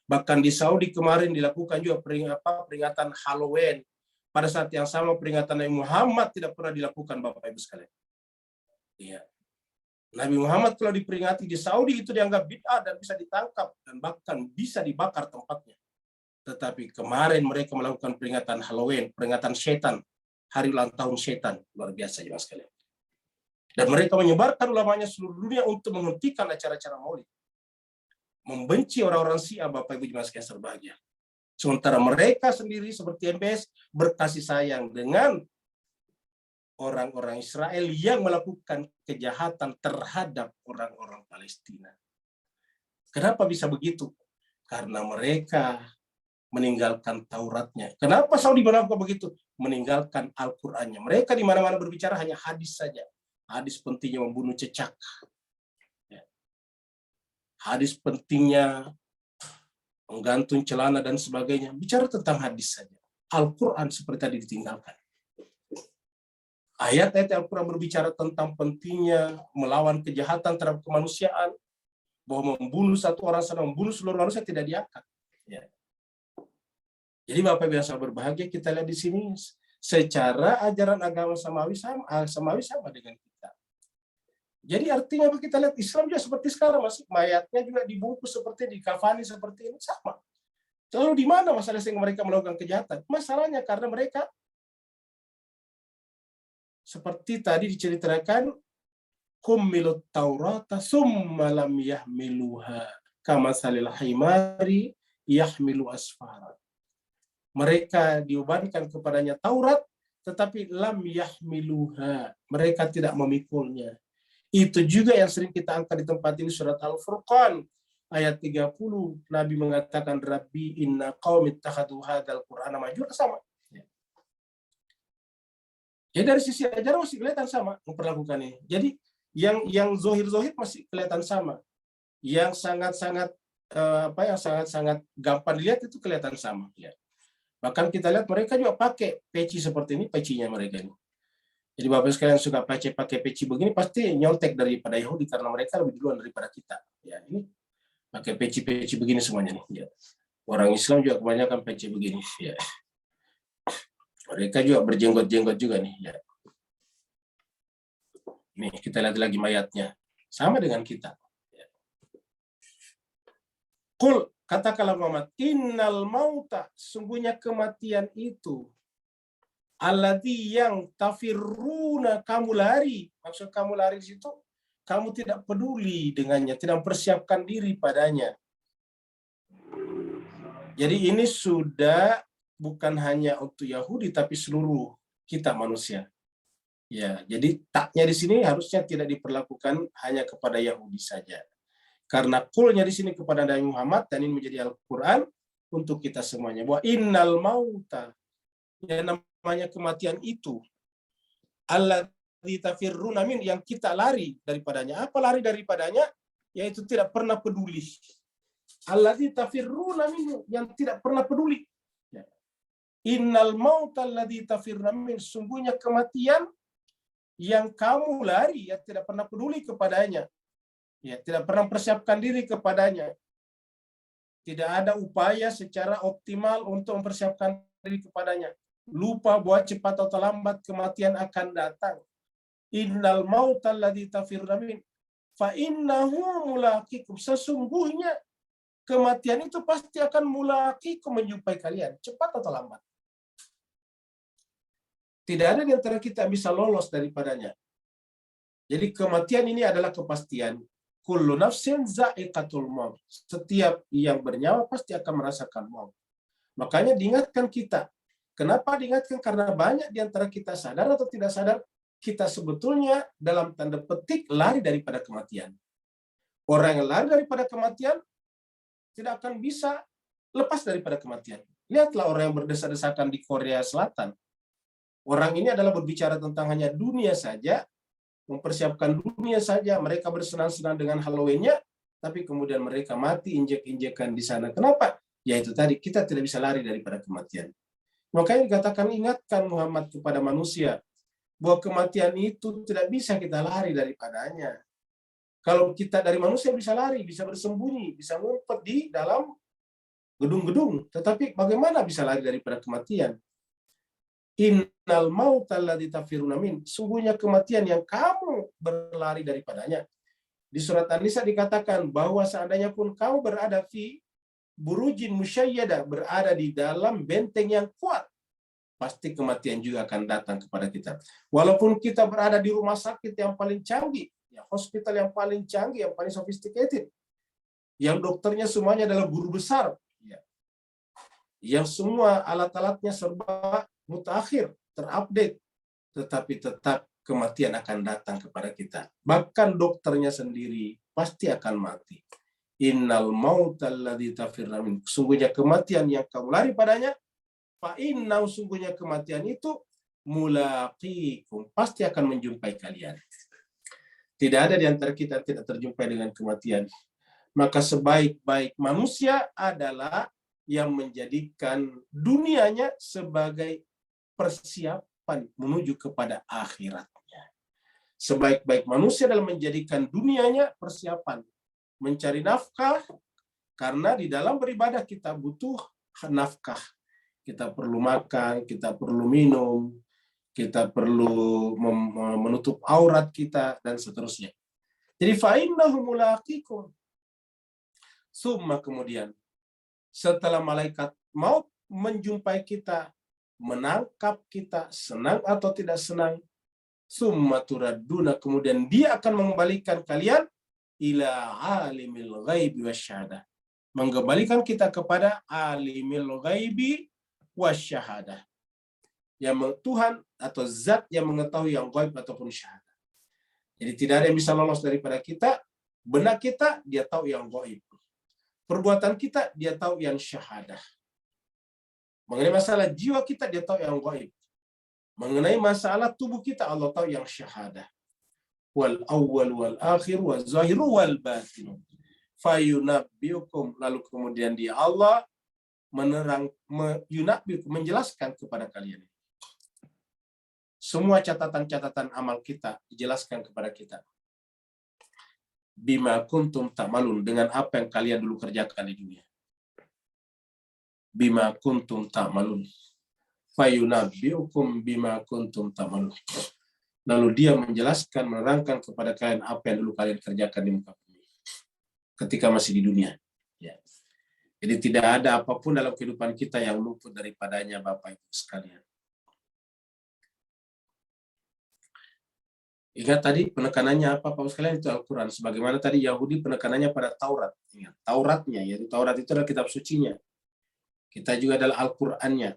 Bahkan di Saudi kemarin dilakukan juga peringatan Halloween. Pada saat yang sama peringatan Nabi Muhammad tidak pernah dilakukan Bapak Ibu sekalian. Iya. Nabi Muhammad kalau diperingati di Saudi itu dianggap bid'ah dan bisa ditangkap dan bahkan bisa dibakar tempatnya. Tetapi kemarin mereka melakukan peringatan Halloween, peringatan setan, hari ulang tahun setan, luar biasa jemaah sekalian. Dan mereka menyebarkan ulamanya seluruh dunia untuk menghentikan acara-acara Maulid. Membenci orang-orang Syiah Bapak Ibu jemaah sekalian berbahagia. Sementara mereka sendiri seperti MBS berkasih sayang dengan orang-orang Israel yang melakukan kejahatan terhadap orang-orang Palestina. Kenapa bisa begitu? Karena mereka meninggalkan Tauratnya. Kenapa Saudi melakukan begitu? Meninggalkan Al-Qur'annya. Mereka di mana-mana berbicara hanya hadis saja. Hadis pentingnya membunuh cecak. Hadis pentingnya menggantung celana dan sebagainya. Bicara tentang hadis saja. Al-Quran seperti tadi ditinggalkan. Ayat-ayat Al-Quran berbicara tentang pentingnya melawan kejahatan terhadap kemanusiaan, bahwa membunuh satu orang sama membunuh seluruh manusia tidak diangkat. Ya. Jadi Bapak Ibu yang sangat berbahagia, kita lihat di sini secara ajaran agama samawi sama dengan kita. Jadi artinya kita lihat Islam juga seperti sekarang, masih mayatnya juga dibungkus seperti di kafani seperti ini sama. Lalu di mana masalah sehingga mereka melakukan kejahatan? Masalahnya karena mereka seperti tadi diceritakan hummilut taurata summa lam yahmiluha kama salil himari yahmilu asfara. Mereka diubankan kepadanya Taurat, tetapi lam yahmiluha. Mereka tidak memikulnya. Itu juga yang sering kita angkat di tempat ini, surat Al-Furqan ayat 30. Nabi mengatakan, Rabbi inna qaumi ittakhadhu hadzal Qur'ana mahjura, sama. Ya dari sisi ajaran masih kelihatan sama memperlakukannya. Jadi yang zohir-zohir masih kelihatan sama. Yang sangat-sangat yang sangat-sangat gampang dilihat itu kelihatan sama. Ya. Bahkan kita lihat mereka juga pakai peci seperti ini, pecinya mereka ini. Jadi Bapak sekalian suka pakai peci begini pasti nyontek daripada Yahudi karena mereka lebih duluan daripada kita. Ya, ini pakai peci-peci begini semuanya nih. Ya. Orang Islam juga kebanyakan peci begini. Ya. Mereka juga berjenggot-jenggot juga nih. Ya. Nih kita lihat lagi mayatnya, sama dengan kita. Ya. Qul, katakanlah Muhammad, innal mauta, sungguhnya kematian itu, alladzi yang tafirruna, kamu lari. Maksud kamu lari di situ, kamu tidak peduli dengannya, tidak mempersiapkan diri padanya. Jadi ini sudah bukan hanya untuk Yahudi, tapi seluruh kita manusia. Ya, jadi taknya di sini harusnya tidak diperlakukan hanya kepada Yahudi saja. Karena kulnya di sini kepada Nabi Muhammad, dan ini menjadi Al-Quran untuk kita semuanya. Bahwa innal mauta, yang namanya kematian itu, alladzi tafirruna min, yang kita lari daripadanya. Apa lari daripadanya? Yaitu tidak pernah peduli. Alladzi tafirruna min, yang tidak pernah peduli. Ya. Innal mauta alladzi tafirruna min, sungguhnya kematian yang kamu lari, ya tidak pernah peduli kepadanya. Ya, tidak pernah persiapkan diri kepadanya. Tidak ada upaya secara optimal untuk mempersiapkan diri kepadanya. Lupa bahwa cepat atau lambat kematian akan datang. Innal mautal ladzi tafirruna min fa innahu mulaqikum. Sesungguhnya kematian itu pasti akan mulaqikum, menjumpai kalian, cepat atau lambat. Tidak ada di antara kita bisa lolos daripadanya. Jadi kematian ini adalah kepastian. Kullu nafsin za'iqatul maut. Setiap yang bernyawa pasti akan merasakan maut. Makanya diingatkan kita. Kenapa diingatkan? Karena banyak di antara kita sadar atau tidak sadar, kita sebetulnya dalam tanda petik lari daripada kematian. Orang yang lari daripada kematian tidak akan bisa lepas daripada kematian. Lihatlah orang yang berdesak-desakan di Korea Selatan. Orang ini adalah berbicara tentang hanya dunia saja, mempersiapkan dunia saja, mereka bersenang-senang dengan Halloween-nya, tapi kemudian mereka mati injek-injekan di sana. Kenapa? Yaitu tadi, kita tidak bisa lari daripada kematian. Makanya dikatakan, ingatkan Muhammad kepada manusia, bahwa kematian itu tidak bisa kita lari daripadanya. Kalau kita dari manusia bisa lari, bisa bersembunyi, bisa ngumpet di dalam gedung-gedung, tetapi bagaimana bisa lari daripada kematian? Innal mautal ladzi tafirruna min, sungguhnya kematian yang kamu berlari daripadanya. Di surat An-Nisa dikatakan bahwa seandainya pun kamu berada di burujin musyayyada, berada di dalam benteng yang kuat, pasti kematian juga akan datang kepada kita. Walaupun kita berada di rumah sakit yang paling canggih, ya, hospital yang paling canggih, yang paling sophisticated, yang dokternya semuanya adalah guru besar, ya, yang semua alat-alatnya serba mutakhir, terupdate, tetapi tetap kematian akan datang kepada kita. Bahkan dokternya sendiri pasti akan mati. Innal mautal ladzi tafirruna min, sungguhnya kematian yang kamu lari padanya, fa innahu, sungguhnya kematian itu mulaqikum, pasti akan menjumpai kalian. Tidak ada di antara kita tidak terjumpai dengan kematian. Maka sebaik-baik manusia adalah yang menjadikan dunianya sebagai persiapan menuju kepada akhiratnya. Sebaik-baik manusia dalam menjadikan dunianya persiapan mencari nafkah, karena di dalam beribadah kita butuh nafkah. Kita perlu makan, kita perlu minum, kita perlu menutup aurat kita, dan seterusnya. Jadi fa'innahu mulaqikum. Summa, kemudian setelah malaikat maut menjumpai kita, menangkap kita, senang atau tidak senang, summa turadduna, kemudian dia akan mengembalikan kalian ila alimil ghaibi wasyahadah, mengembalikan kita kepada alimil ghaibi, wasyahadah. Tuhan atau zat yang mengetahui yang gaib ataupun syahadah. Jadi tidak ada yang bisa lolos daripada kita. Benak kita, dia tahu yang gaib. Perbuatan kita, dia tahu yang syahadah. Mengenai masalah jiwa kita, dia tahu yang gaib. Mengenai masalah tubuh kita, Allah tahu yang syahadah. Wal awwal wal akhir wal zahiru wal batin. Fayunabbiukum, lalu kemudian dia Allah menjelaskan kepada kalian. Semua catatan-catatan amal kita dijelaskan kepada kita. Bima kuntum ta'malun, dengan apa yang kalian dulu kerjakan di dunia. Bima kuntum ta'malun. Fayunabbiukum bima kuntum ta'malun. Lalu dia menjelaskan, menerangkan kepada kalian apa yang dulu kalian kerjakan di muka bumi ketika masih di dunia. Ya. Jadi tidak ada apapun dalam kehidupan kita yang luput daripadanya, Bapak Ibu sekalian. Ingat tadi penekanannya apa Bapak sekalian, itu Al-Quran. Sebagaimana tadi Yahudi penekanannya pada Taurat. Ingat, Tauratnya, yaitu Taurat itu adalah kitab sucinya. Kita juga adalah Al-Qurannya.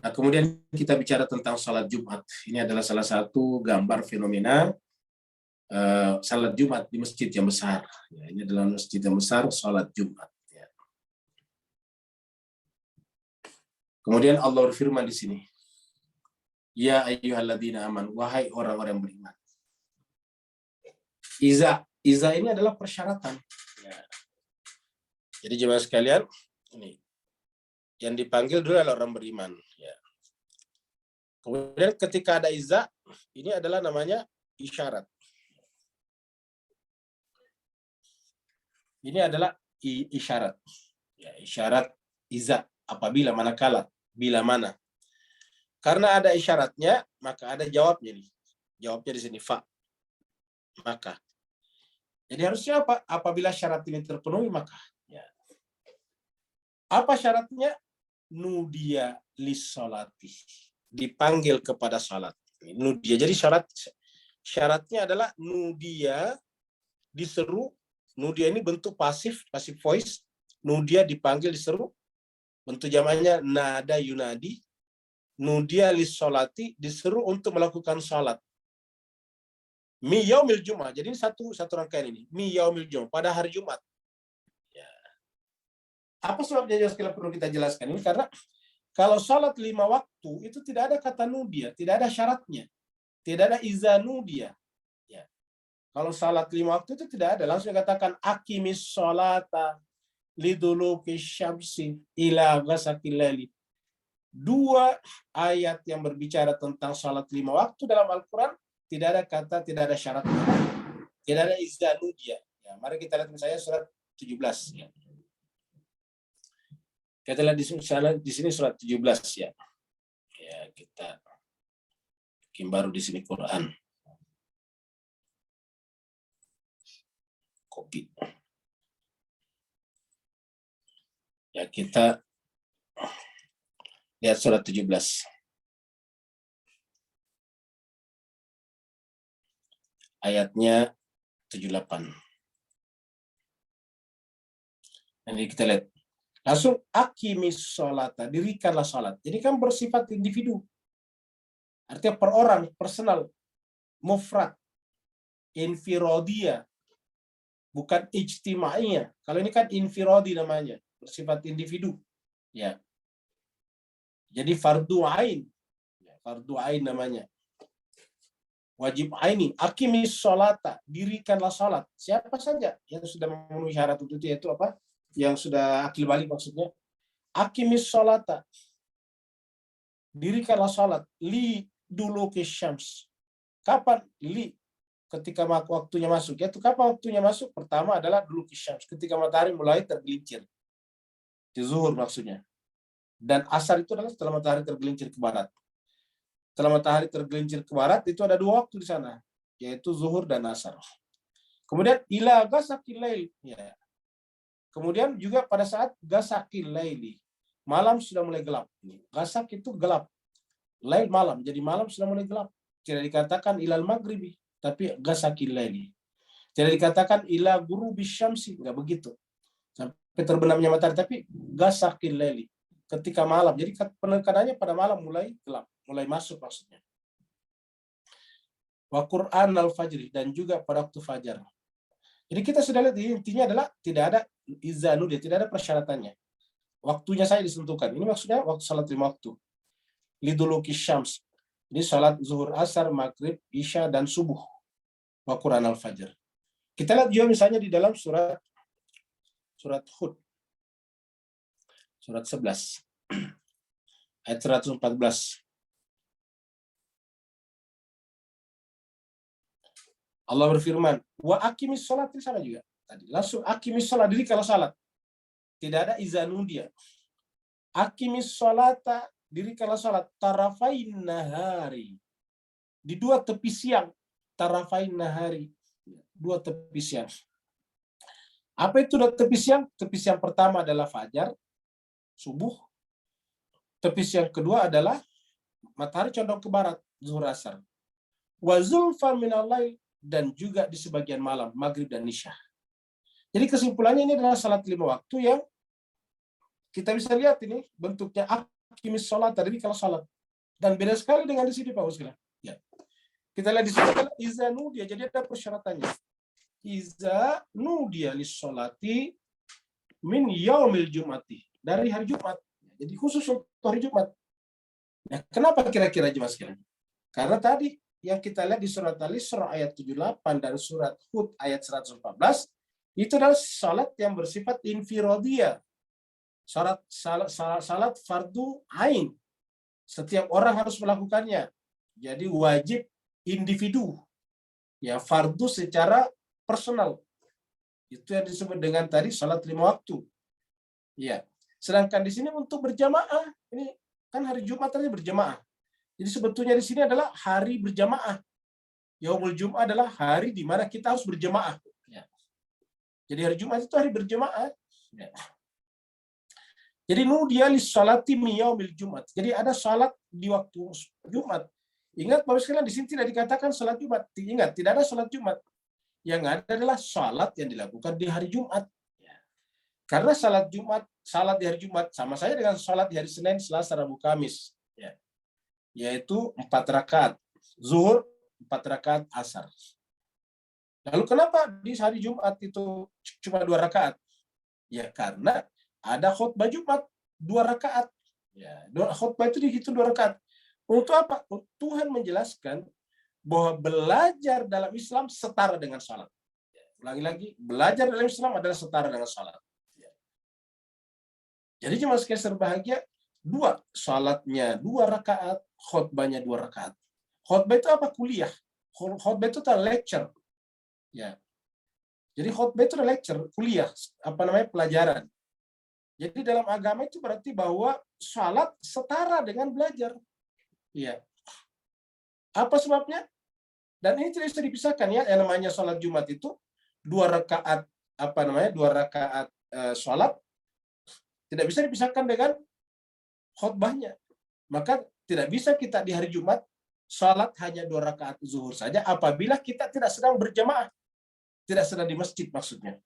Nah, kemudian kita bicara tentang salat Jumat. Ini adalah salah satu gambar fenomena salat Jumat di masjid yang besar. Ya, ini adalah masjid yang besar, salat Jumat. Ya. Kemudian Allah berfirman di sini. Ya ayyuhalladzina aman, wahai orang-orang beriman. Iza ini adalah persyaratan. Ya. Jadi jemaah sekalian, ini yang dipanggil dulu adalah orang beriman. Ya. Kemudian ketika ada iza, ini adalah namanya isyarat. Ini adalah isyarat. Ya, isyarat iza, apabila, manakala, bila mana. Karena ada isyaratnya, maka ada jawabnya nih. Jawabnya di sini, fa. Maka. Jadi harusnya apa? Apabila syarat ini terpenuhi, maka. Ya. Apa syaratnya? Nudia lissolati. Dipanggil kepada salat. Nudia. Jadi syaratnya adalah nudia diseru. Nudia ini bentuk pasif voice. Nudia dipanggil, diseru. Bentuk jamannya nada yunadi. Nudia lissolati, diseru untuk melakukan salat. Mi yaumil Jum'ah. Jadi ini satu rangkaian ini. Mi yaumil Jum'ah, pada hari Jumat. Ya. Apa sebabnya yang perlu kita jelaskan ini? Karena kalau salat 5 waktu itu tidak ada kata nudia, tidak ada syaratnya, tidak ada izanudia. Ya. Kalau salat 5 waktu itu tidak ada, langsung katakan aqimis sholata liduluki syamsi ila ghasaqil laili. 2 ayat yang berbicara tentang salat 5 waktu dalam Al-Quran, tidak ada kata, tidak ada syarat, tidak ada izdanudia. Ya, mari kita lihat misalnya surat 17. Ya. Kita lihat di sini surat 17 ya. Ya, kita bikin baru di sini Quran. Kopi. Ya, kita lihat surat 17. Ayatnya 78. Nanti kita lihat. Langsung aqimis sholata, dirikanlah salat. Jadi kan bersifat individu. Artinya per orang, personal, mufrad, infirodiyah, bukan ijtima'iyah. Kalau ini kan infirodi namanya, bersifat individu. Ya. Jadi fardu ain. Fardu ain namanya. Wajib aini. Aqimis sholata. Dirikanlah salat. Siapa saja yang sudah memenuhi syarat itu, yaitu apa? Yang sudah akil balik maksudnya. Aqimis sholata. Dirikanlah salat. Li duluki syams. Kapan? Li. Ketika waktunya masuk. Yaitu kapan waktunya masuk? Pertama adalah duluki syams. Ketika matahari mulai tergelincir. Di zuhur maksudnya. Dan asar itu adalah setelah matahari tergelincir ke barat. Setelah matahari tergelincir ke barat, itu ada 2 waktu di sana, yaitu zuhur dan asar. Kemudian ila ghasaqil lail. Ya. Kemudian juga pada saat ghasaqil laili, malam sudah mulai gelap. Ghasaq itu gelap. Lail malam, jadi malam sudah mulai gelap. Tidak dikatakan ilal maghribi, tapi ghasaqil laili. Tidak dikatakan ila ghurubi syamsi, enggak begitu. Sampai terbenamnya matahari, tapi ghasaqil laili. ketika malam. Jadi penekanannya pada malam mulai gelap, mulai masuk maksudnya. Wa Qur'an al-fajri, dan juga pada waktu fajar. Jadi kita sudah lihat intinya adalah tidak ada izanu, dia tidak ada persyaratannya. Waktunya saya ditentukan. Ini maksudnya waktu salat 5 waktu. Liduluki syams. Ini salat zuhur, asar, maghrib, isya, dan subuh. Wa Qur'an al-fajr. Kita lihat juga misalnya di dalam surat Hud. Surat 11. Ayat 114. Allah berfirman, wa aqimis sholat, ini sama juga. Tadi langsung aqimis sholat, diri kalau salat. Tidak ada izanu dia. Aqimis sholata, diri kalau salat. Tarafain nahari. Di dua tepi siang. Tarafain nahari. Dua tepi siang. Apa itu dua tepi siang? Tepi siang pertama adalah fajar, subuh. Tepi siang kedua adalah matahari condong ke barat, zuhur asar. Wa zulfan minal lail, dan juga di sebagian malam, maghrib dan isya. Jadi kesimpulannya ini adalah salat 5 waktu yang kita bisa lihat ini bentuknya aqimis sholat, tadi kalau salat. Dan beda sekali dengan di sini Pak Ustaz. Ya. Kita lihat di sini adalah iza nudiya, jadi ada persyaratannya. Iza nudiya lis sholati min yaumil jumati, dari hari Jumat. Jadi khusus untuk hari Jumat. Nah, kenapa kira-kira jemaah sekalian? Karena tadi yang kita lihat di surat Al-Isra ayat 78 dan surat Hud ayat 114, itu adalah salat yang bersifat infiradiyah. Salat fardu ain. Setiap orang harus melakukannya. Jadi wajib individu. Ya, fardu secara personal. Itu yang disebut dengan tadi salat 5 waktu. Ya. Sedangkan di sini untuk berjamaah, ini kan hari Jumat tadi berjamaah. Jadi sebetulnya di sini adalah hari berjamaah. Yaumul Jum'ah adalah hari di mana kita harus berjamaah. Ya. Jadi hari Jumat itu hari berjamaah. Ya. Jadi nudiya lis sholati min yaumil Jumat. Jadi ada salat di waktu Jumat. Ingat Bapak sekalian, di sini tidak dikatakan salat Jumat. Ingat, tidak ada salat Jumat. Yang ada adalah salat yang dilakukan di hari Jumat. Ya. Karena salat di hari Jumat sama saja dengan salat di hari Senin, Selasa, Rabu, Kamis. Ya. Yaitu 4 rakaat zuhur, 4 rakaat asar. Lalu kenapa di hari Jumat itu cuma 2 rakaat? Ya karena ada khutbah Jumat 2 rakaat. Ya, khutbah itu dihitung 2 rakaat. Untuk apa? Tuhan menjelaskan bahwa belajar dalam Islam setara dengan salat. Ya, ulangi lagi, belajar dalam Islam adalah setara dengan salat. Ya. Jadi jemaah sekalian berbahagia, 2 salatnya 2 rakaat, khutbahnya 2 rakaat. Khutbah itu apa? Kuliah. Khutbah itu adalah lecture. Ya. Jadi khutbah itu adalah lecture, kuliah, pelajaran. Jadi dalam agama itu berarti bahwa salat setara dengan belajar. Ya. Apa sebabnya? Dan ini tidak bisa dipisahkan ya, yang namanya salat Jumat itu 2 rakaat 2 rakaat salat tidak bisa dipisahkan dengan khutbahnya. Maka tidak bisa kita di hari Jumat salat hanya 2 rakaat zuhur saja apabila kita tidak sedang berjamaah. Tidak sedang di masjid maksudnya.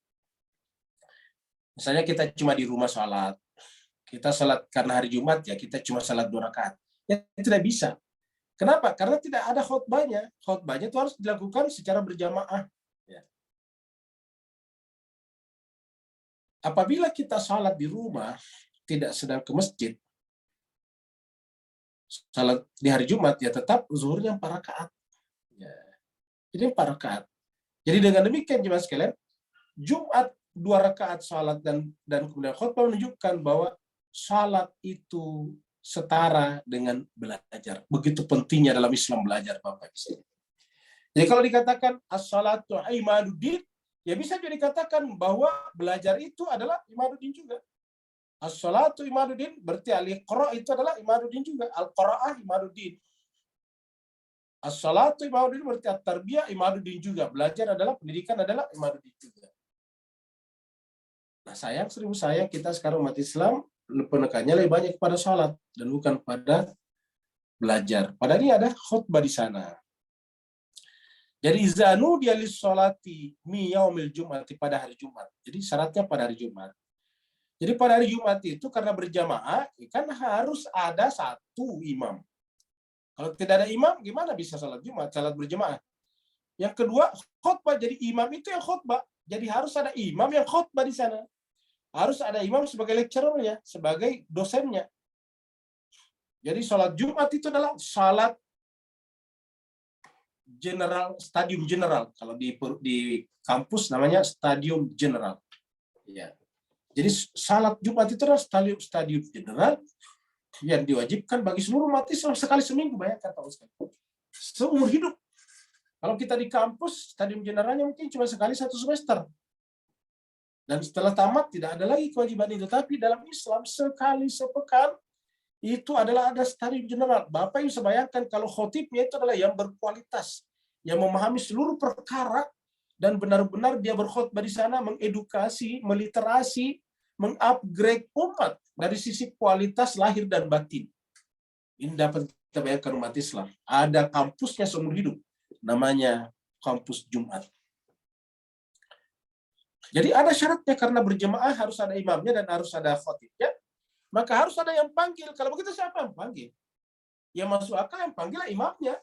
Misalnya kita cuma di rumah salat. Kita salat karena hari Jumat ya kita cuma salat 2 rakaat. Ya tidak bisa. Kenapa? Karena tidak ada khutbahnya. Khutbahnya itu harus dilakukan secara berjamaah. Ya. Apabila kita salat di rumah tidak sedang ke masjid, salat di hari Jumat ya tetap zuhurnya 4 rakaat. Ya. Ini 4 rakaat. Jadi dengan demikian jemaah sekalian, Jumat 2 rakaat salat dan kemudian khutbah menunjukkan bahwa salat itu setara dengan belajar. Begitu pentingnya dalam Islam belajar Bapak Ibu. Jadi kalau dikatakan as-salatu imaduddin, ya bisa juga dikatakan bahwa belajar itu adalah imaduddin juga. As-salatu imaduddin berarti al-iqra itu adalah imaduddin juga. Al-qira'ah imaduddin. As-salatu imaduddin berarti at-tarbiyah imaduddin juga. Belajar adalah, pendidikan adalah imaduddin juga. Nah, seribu sayang kita sekarang umat Islam penekannya lebih banyak kepada salat dan bukan pada belajar. Padahal ini ada khutbah di sana. Jadi zanu dia lis sholati mi yaumil jum'ati, pada hari Jumat. Jadi syaratnya pada hari Jumat. Jadi pada hari Jumat itu karena berjamaah, kan harus ada satu imam. Kalau tidak ada imam, gimana bisa salat Jumat, salat berjamaah? Yang kedua, khutbah. Jadi imam itu yang khutbah. Jadi harus ada imam yang khutbah di sana. Harus ada imam sebagai lecturer-nya, sebagai dosennya. Jadi salat Jumat itu adalah salat general, stadium general. Kalau di kampus namanya stadium general. Ya. Jadi salat Jumat itu adalah stadium general yang diwajibkan bagi seluruh umat Islam sekali seminggu, bayangkan Pak Ustaz. Seumur hidup. Kalau kita di kampus, stadium generalnya mungkin cuma sekali satu semester. Dan setelah tamat tidak ada lagi kewajiban itu. Tapi dalam Islam sekali sepekan itu adalah ada stadium general. Bapak Ibu bayangkan kalau khotibnya itu adalah yang berkualitas, yang memahami seluruh perkara, dan benar-benar dia berkhutbah di sana mengedukasi, meliterasi, mengupgrade umat dari sisi kualitas lahir dan batin. Ini dapat kita bayangkan umat Islam. Ada kampusnya seumur hidup, namanya kampus Jumat. Jadi ada syaratnya karena berjemaah harus ada imamnya dan harus ada khotibnya. Maka harus ada yang panggil. Kalau begitu siapa yang panggil? Yang masuk akal yang panggil imamnya.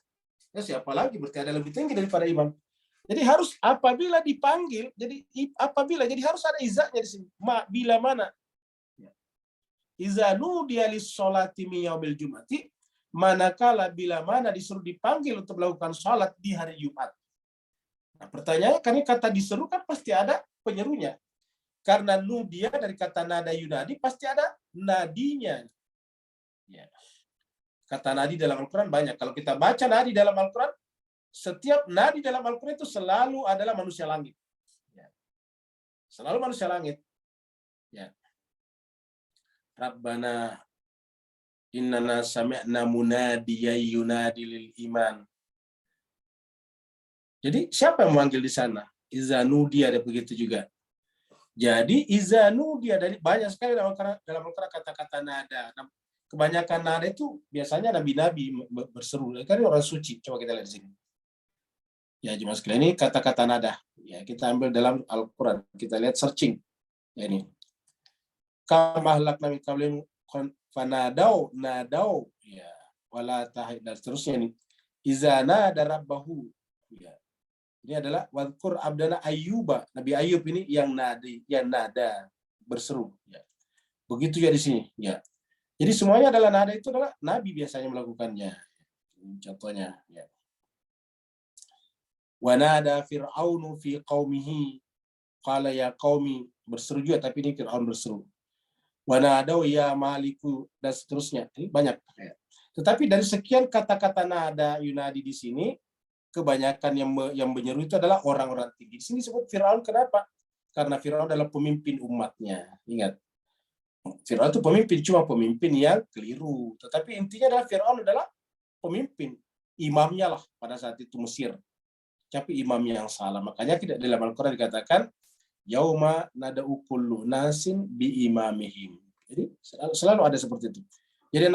Ya siapa lagi? Berarti ada lebih tinggi daripada imam. Jadi harus apabila dipanggil, jadi harus ada izahnya di sini. Bila mana? Iza nudiya lis-sholati min yaumil jumati, manakala bila mana disuruh dipanggil untuk melakukan sholat di hari Jumat. Nah, pertanyaannya, karena kata diseru kan pasti ada penyerunya. Karena nudia dari kata nada yunadi pasti ada nadinya. Ya. Kata nadi dalam Al-Quran banyak. Kalau kita baca nadi dalam Al-Quran, setiap nadi dalam Al-Quran itu selalu adalah manusia langit. Ya. Selalu manusia langit. Ya. Rabbana innana sami'na munadiyan yunadi lil iman. Jadi siapa yang memanggil di sana? Izanudia ada begitu juga. Jadi izanudia dari banyak sekali dalam Al-Quran kata-kata nada. Kebanyakan nada itu biasanya nabi-nabi berseru. Karena orang suci. Coba kita lihat di sini. Ya, jemaah sekalian, ini kata-kata nada. Ya, kita ambil dalam Al-Quran. Kita lihat searching. Ya, ini. Kamahlak nabi kablim fanadau nadau ya wala tahid dan seterusnya ini. Izana darabbahu. Ya. Ini adalah wadkur abdana Ayyuba. Nabi Ayyub ini yang nada berseru. Ya. Begitu ya di sini. Ya. Jadi semuanya adalah nada itu adalah nabi biasanya melakukannya. Contohnya. Ya. Wanada Fir'aunu fi qaumihi qala ya qaumi, berseru juga tapi ini Fir'aun berseru. Wanadau ya maliku dan seterusnya. Ini banyak. Tetapi dari sekian kata-kata nada yunadi di sini, kebanyakan yang menyeru itu adalah orang-orang tinggi. Di sini disebut Fir'aun, kenapa? Karena Fir'aun adalah pemimpin umatnya. Ingat, Fir'aun itu pemimpin, cuma pemimpin yang keliru. Tetapi intinya adalah Fir'aun adalah pemimpin. Imamnya lah pada saat itu Mesir. Tapi imamnya yang salah. Makanya tidak dalam Al-Quran dikatakan, yauma nada'u kullu nasin bi imamihim. Jadi selalu ada seperti itu. Jadi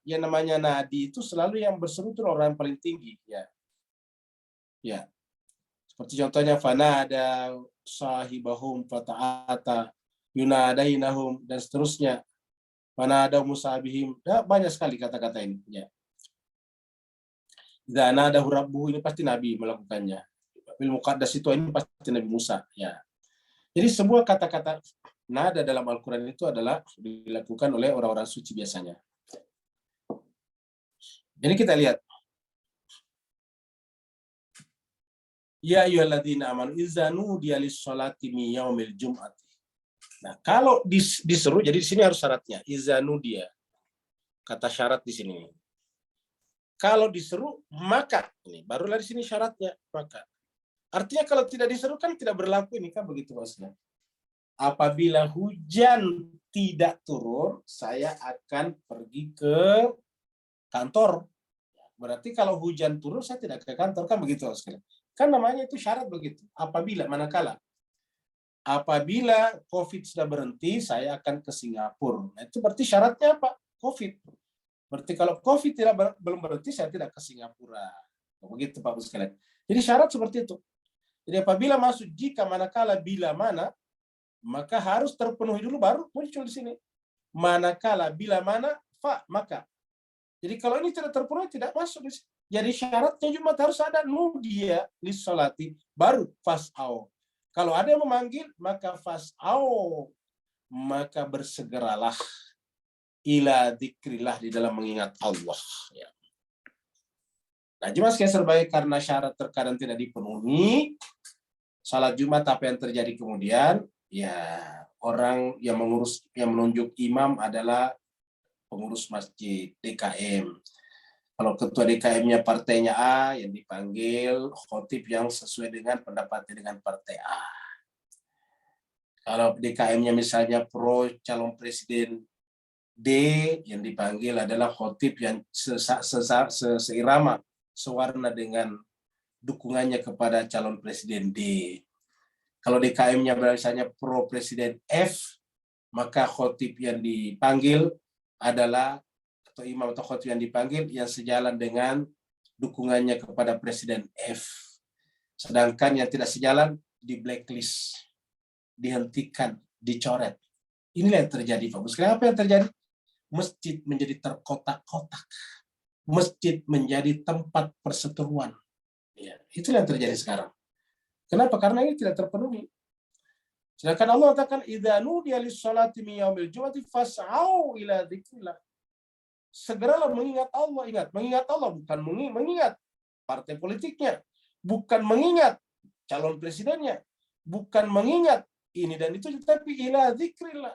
yang namanya nadi itu selalu yang berseru itu orang yang paling tinggi, ya. Ya. Seperti contohnya fanada sahibahum fata'ata yunadainahum dan seterusnya. Fanada musabihim. Ya, banyak sekali kata-kata ini, ya. Dan nada rabbuhu ini pasti nabi melakukannya. Bil muqaddas itu ini pasti Nabi Musa, ya. Jadi semua kata-kata nada dalam Al-Quran itu adalah dilakukan oleh orang-orang suci biasanya. Jadi kita lihat. Ya ayyuhalladzina amanu idza nudiya lis-sholati min yaumil jum'ati. Nah, kalau diseru, jadi di sini harus syaratnya. Idza nudiya. Kata syarat di sini. Kalau diseru, maka. Ini barulah di sini syaratnya, maka. Artinya kalau tidak diseru kan tidak berlaku ini kan begitu maksudnya. Apabila hujan tidak turun, saya akan pergi ke kantor. Berarti kalau hujan turun saya tidak ke kantor kan begitu maksudnya. Kan namanya itu syarat begitu. Apabila manakala. Apabila COVID sudah berhenti, saya akan ke Singapura. Nah, itu berarti syaratnya apa? COVID. Berarti kalau COVID belum berhenti, saya tidak ke Singapura. Begitu Pak sekalian. Jadi syarat seperti itu. Jadi apabila masuk jika manakala bila mana maka harus terpenuhi dulu baru muncul di sini. Manakala bila mana fa maka. Jadi kalau ini tidak terpenuhi tidak masuk di sini. Jadi syaratnya Jumat harus ada nudia lis sholati baru fas'au. Kalau ada yang memanggil maka fas'au, maka bersegeralah ila dzikrillah di dalam mengingat Allah. Ya. Nah, Jumat sekalian serbaik karena syarat terkadang tidak dipenuhi. Salat Jumat apa yang terjadi kemudian? Ya, orang yang menunjuk imam adalah pengurus masjid DKM. Kalau ketua DKM-nya partainya A, yang dipanggil khotib yang sesuai dengan pendapatnya dengan partai A. Kalau DKM-nya misalnya pro calon presiden D, yang dipanggil adalah khotib yang seirama, sewarna dengan dukungannya kepada calon presiden D. Kalau DKM-nya misalnya pro presiden F, maka khotib yang dipanggil adalah atau imam atau khotib yang dipanggil yang sejalan dengan dukungannya kepada presiden F. Sedangkan yang tidak sejalan di blacklist, dihentikan, dicoret. Inilah yang terjadi, Pak Bos. Kenapa yang terjadi? Masjid menjadi terkotak-kotak. Masjid menjadi tempat perseteruan. Ya, itulah yang terjadi sekarang. Kenapa? Karena ini tidak terpenuhi. Sedangkan Allah katakan idza nudiya lis-sholati min yaumil jumu'ati fas'au ila dzikrillah. Segeralah mengingat Allah, mengingat Allah bukan mengingat partai politiknya, bukan mengingat calon presidennya, bukan mengingat ini dan itu, tetapi ila dzikrillah.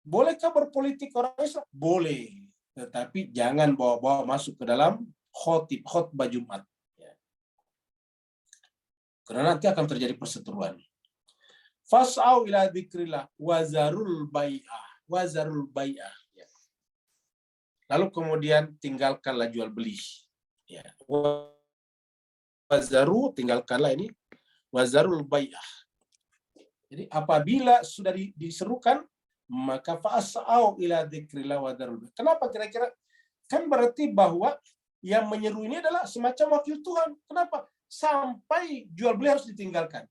Bolehkah berpolitik orang Islam? Boleh, tetapi jangan bawa-bawa masuk ke dalam khutbah Jumat. Ya. Karena nanti akan terjadi perseteruan. Fas'au ila dzikrillah wazarul bai'ah. Ya. Lalu kemudian tinggalkanlah jual beli. Ya. Wazaru, tinggalkanlah ini wazarul bai'ah. Jadi apabila sudah diserukan maka fas'au ila dzikrillah wazarul bai'ah. Kenapa kira-kira? Kan berarti bahwa yang menyeru ini adalah semacam wakil Tuhan. Kenapa? Sampai jual beli harus ditinggalkan.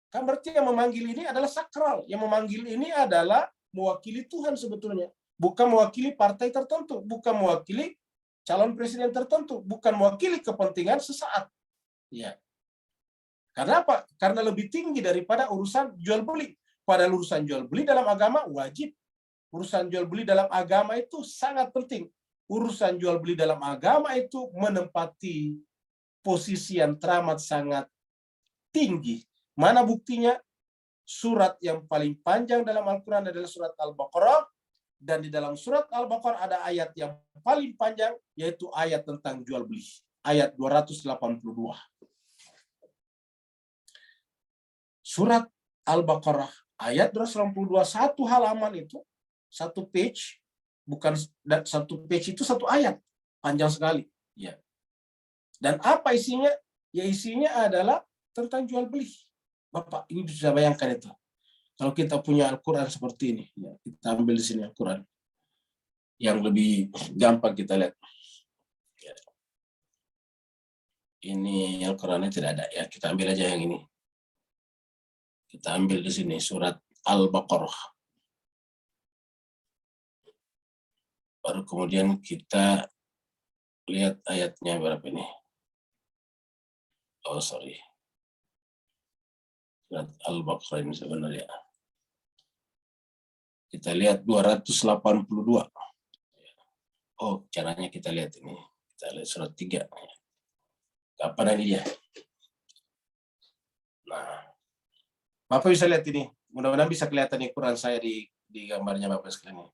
Kan berarti yang memanggil ini adalah sakral. Yang memanggil ini adalah mewakili Tuhan sebetulnya. Bukan mewakili partai tertentu. Bukan mewakili calon presiden tertentu. Bukan mewakili kepentingan sesaat. Ya. Karena apa? Karena lebih tinggi daripada urusan jual beli. Padahal urusan jual beli dalam agama wajib. Urusan jual beli dalam agama itu sangat penting. Urusan jual beli dalam agama itu menempati posisi yang teramat sangat tinggi. Mana buktinya? Surat yang paling panjang dalam Al-Quran adalah surat Al-Baqarah. Dan di dalam surat Al-Baqarah ada ayat yang paling panjang, yaitu ayat tentang jual beli. Ayat 282. Surat Al-Baqarah, ayat 282, satu halaman itu, satu page, bukan satu page itu satu ayat. Panjang sekali. Ya. Dan apa isinya? Ya isinya adalah tentang jual beli. Bapak, ini bisa bayangkan itu. Kalau kita punya Al-Quran seperti ini, ya, kita ambil di sini Al-Quran. Yang lebih gampang kita lihat. Ya. Ini Al-Qurannya tidak ada. Ya, kita ambil aja yang ini. Kita ambil di sini surat Al-Baqarah. Baru kemudian kita lihat ayatnya berapa ini. Oh, sorry. Surat Al-Baqarah ini sebenarnya. Kita lihat 282. Oh, caranya kita lihat ini. Kita lihat surat 3. Kapan ini dia? Nah, Bapak bisa lihat ini. Mudah-mudahan bisa kelihatan nih Quran saya di gambarnya Bapak sekalian.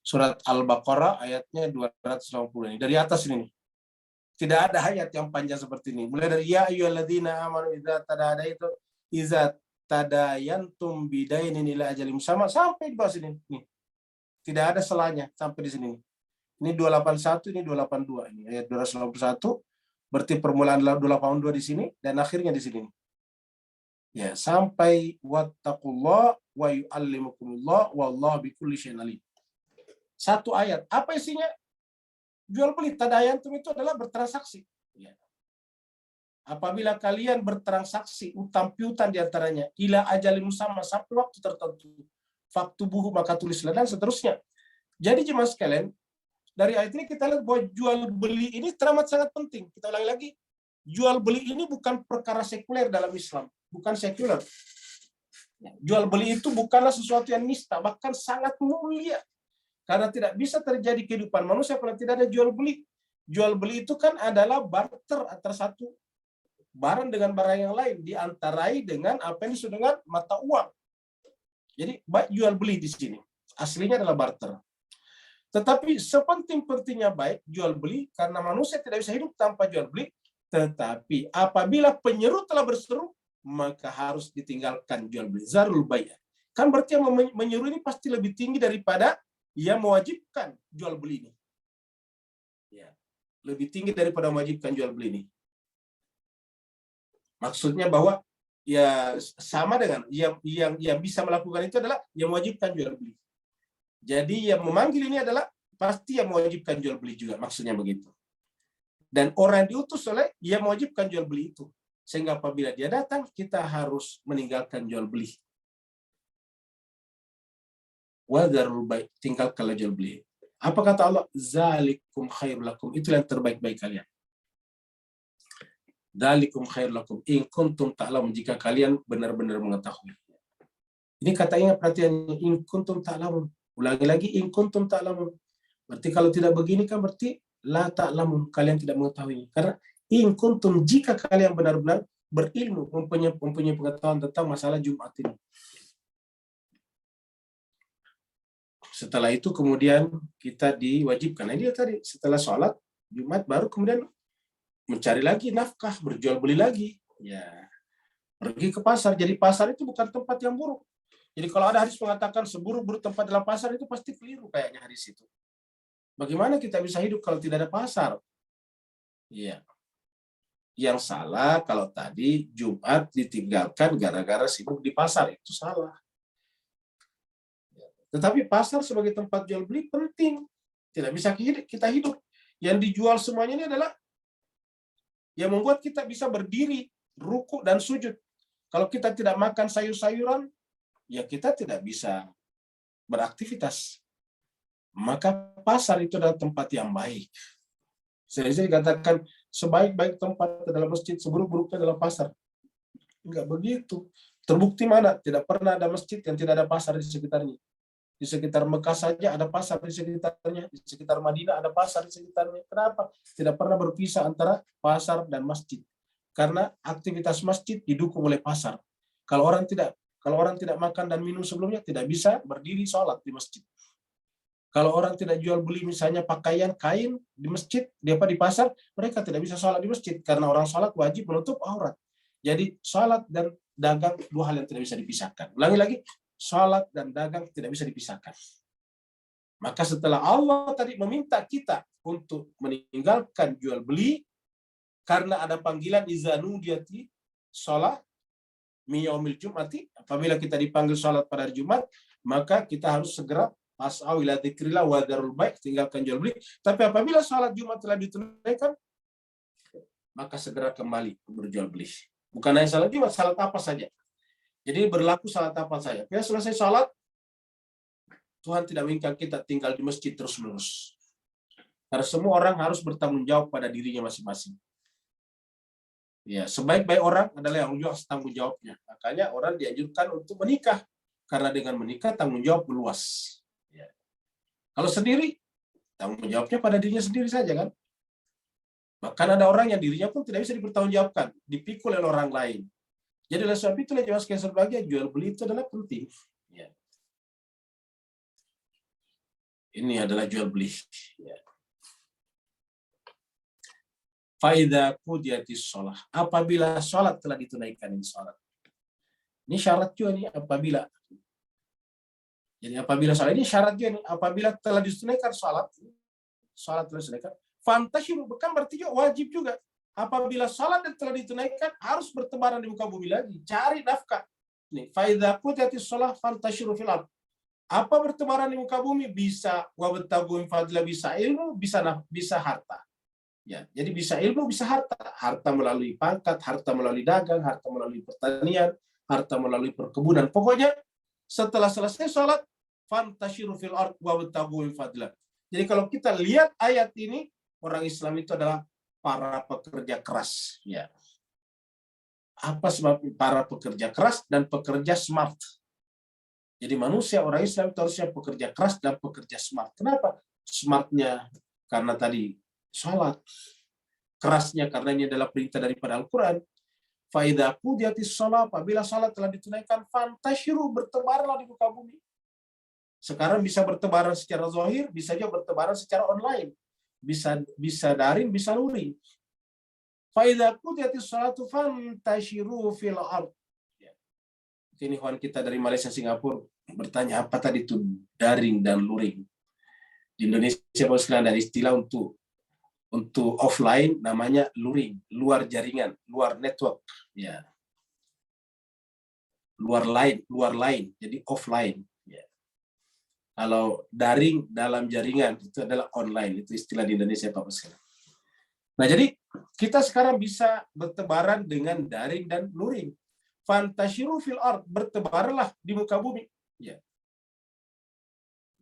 Surat Al-Baqarah ayatnya 280 ini. Dari atas ini. Tidak ada ayat yang panjang seperti ini. Mulai dari ya ayyuhalladzina amanu idza tadayantum bidainin ila ajalin musamma sampai di bawah sini. Nih. Tidak ada selanya sampai di sini. Ini 281, ini 282 ini. Ayat 281 berarti permulaan 282 di sini dan akhirnya di sini. Ya, sampai wattaqullah wa yu'allimukumullah wallahu bikulli syai'in alim. Satu ayat. Apa isinya? Jual beli. Tadayantum itu adalah bertransaksi. Ya. apabila kalian bertransaksi utang piutang di antaranya ila ajalin musamma sampai waktu tertentu, faktubuhu maka tulislah dan seterusnya. Jadi jemaah sekalian, dari ayat ini kita lihat bahwa jual beli ini teramat sangat penting. Kita ulangi lagi, jual beli ini bukan perkara sekuler dalam Islam, bukan sekuler. Jual beli itu bukanlah sesuatu yang nista, bahkan sangat mulia. Karena tidak bisa terjadi kehidupan manusia kalau tidak ada jual beli. Jual beli itu kan adalah barter antara satu barang dengan barang yang lain, diantarai dengan apa yang disebut dengan mata uang. Jadi baik jual beli di sini, aslinya adalah barter. Tetapi sepenting-pentingnya baik jual beli, karena manusia tidak bisa hidup tanpa jual beli. Tetapi apabila penyeru telah berseru, maka harus ditinggalkan jual beli. Zarul bay'a. Kan berarti yang menyeru ini pasti lebih tinggi daripada yang mewajibkan jual beli ini. Ya, lebih tinggi daripada mewajibkan jual beli ini. Maksudnya bahwa ya sama dengan yang bisa melakukan itu adalah yang mewajibkan jual beli. Jadi yang memanggil ini adalah pasti yang mewajibkan jual beli juga, maksudnya begitu. Dan orang yang diutus oleh yang mewajibkan jual beli itu. Sehingga apabila dia datang, kita harus meninggalkan jual beli. Wadarul baik, tinggalkanlah jual beli. Apa kata Allah? Zalikum khairul lakum. Itu yang terbaik bagi kalian. Dzalikum khairul lakum in kuntum ta'lamun, jika kalian benar-benar mengetahui. Ini katanya perhatian, in kuntum ta'lamun. Ulangi lagi, in kuntum ta'lamun. Berarti kalau tidak begini kan berarti la ta'lamun, kalian tidak mengetahui. Karena in kuntum, jika kalian benar-benar berilmu, mempunyai pengetahuan tentang masalah Jumat ini. Setelah itu kemudian kita diwajibkan. Nah, dia tadi setelah sholat Jumat baru kemudian mencari lagi nafkah, berjual beli lagi. Ya, pergi ke pasar. Jadi pasar itu bukan tempat yang buruk. Jadi kalau ada hadis mengatakan seburuk-buruk tempat dalam pasar, itu pasti keliru kayaknya hadis itu. Bagaimana kita bisa hidup kalau tidak ada pasar? Iya. Yang salah kalau tadi Jumat ditinggalkan gara-gara sibuk di pasar, itu salah. Tetapi pasar sebagai tempat jual beli penting. Tidak bisa kita hidup. Yang dijual semuanya ini adalah yang membuat kita bisa berdiri, ruku dan sujud. Kalau kita tidak makan sayur-sayuran, ya kita tidak bisa beraktivitas. Maka pasar itu adalah tempat yang baik. Saya dikatakan sebaik-baik tempat adalah masjid, seburuk-buruknya adalah pasar. Enggak begitu. Terbukti mana? Tidak pernah ada masjid yang tidak ada pasar di sekitarnya. Di sekitar Mekah saja ada pasar di sekitarnya, di sekitar Madinah ada pasar di sekitarnya. Kenapa? Tidak pernah berpisah antara pasar dan masjid. Karena aktivitas masjid didukung oleh pasar. Kalau orang tidak makan dan minum sebelumnya, tidak bisa berdiri sholat di masjid. Kalau orang tidak jual beli misalnya pakaian, kain di masjid, di pasar, mereka tidak bisa sholat di masjid. Karena orang sholat wajib menutup aurat. Jadi sholat dan dagang dua hal yang tidak bisa dipisahkan. Ulangi lagi, sholat dan dagang tidak bisa dipisahkan. Maka setelah Allah tadi meminta kita untuk meninggalkan jual beli, karena ada panggilan izanu diati sholat miyaumil jum'ati, apabila kita dipanggil sholat pada hari Jumat, maka kita harus segera pas'au ila dzikrillah wa dzarul bai', tinggalkan jual beli. Tapi apabila sholat Jumat telah ditunaikan, maka segera kembali berjual beli. Bukan hanya salat Jumat, salat apa saja. Jadi berlaku salat apa saja. Ya, selesai salat, Tuhan tidak menginginkan kita tinggal di masjid terus-menerus. Karena semua orang harus bertanggung jawab pada dirinya masing-masing. Ya, sebaik-baik orang adalah yang tanggung jawabnya. Makanya orang dianjurkan untuk menikah. Karena dengan menikah tanggung jawab meluas. Ya. Kalau sendiri, tanggung jawabnya pada dirinya sendiri saja kan. Bahkan ada orang yang dirinya pun tidak bisa dipertanggungjawabkan. Dipikul oleh orang lain. Jadi oleh sebab itulah jemaah sekalian berbahagia, jual beli itu adalah penting. Ya. Ini adalah jual beli. Ya. Faidza qudiyatis shalah. Apabila sholat telah ditunaikan ini sholat. Ini syarat juga nih apabila. Jadi apabila sholat ini syarat juga nih apabila telah ditunaikan sholat telah ditunaikan. Fantashiru bukan berarti juga wajib juga. Apabila salat yang telah ditunaikan harus bertebaran di muka bumi lagi, cari nafkah. Nih, faidza qudiyatis shalah fantashiru fil ardh. Apa bertebaran di muka bumi? Bisa wabtagu min fadlillah, bisa ilmu, bisa harta. Ya, jadi bisa ilmu, bisa harta. Harta melalui pangkat, harta melalui dagang, harta melalui pertanian, harta melalui perkebunan. Pokoknya setelah selesai sholat, fantashiru fil ard wabtaghu min fadlillah. Jadi kalau kita lihat ayat ini, orang Islam itu adalah para pekerja keras. Ya. Apa sebab para pekerja keras dan pekerja smart? Jadi manusia, orang Islam itu harusnya pekerja keras dan pekerja smart. Kenapa? Smartnya karena tadi sholat. Kerasnya karena ini adalah perintah daripada Al-Quran. Fa'idha qudiyatis sholat, apabila sholat telah ditunaikan, fantashiru, bertebaranlah di muka bumi. Sekarang bisa bertebaran secara zahir, bisa juga bertebaran secara online. Bisa daring, bisa luring. Fa'idha qudiyatis sholatu fantashiru fil ard. Ini kawan kita dari Malaysia, Singapura bertanya apa tadi itu daring dan luring. Di Indonesia sekarang ada istilah untuk offline namanya luring, luar jaringan, luar network, ya. Luar line, jadi offline. Ya. Kalau daring dalam jaringan itu adalah online, itu istilah di Indonesia Bapak sekalian. Nah, jadi kita sekarang bisa bertebaran dengan daring dan luring. Fantashiru fil ard, bertebarlah di muka bumi. Ya.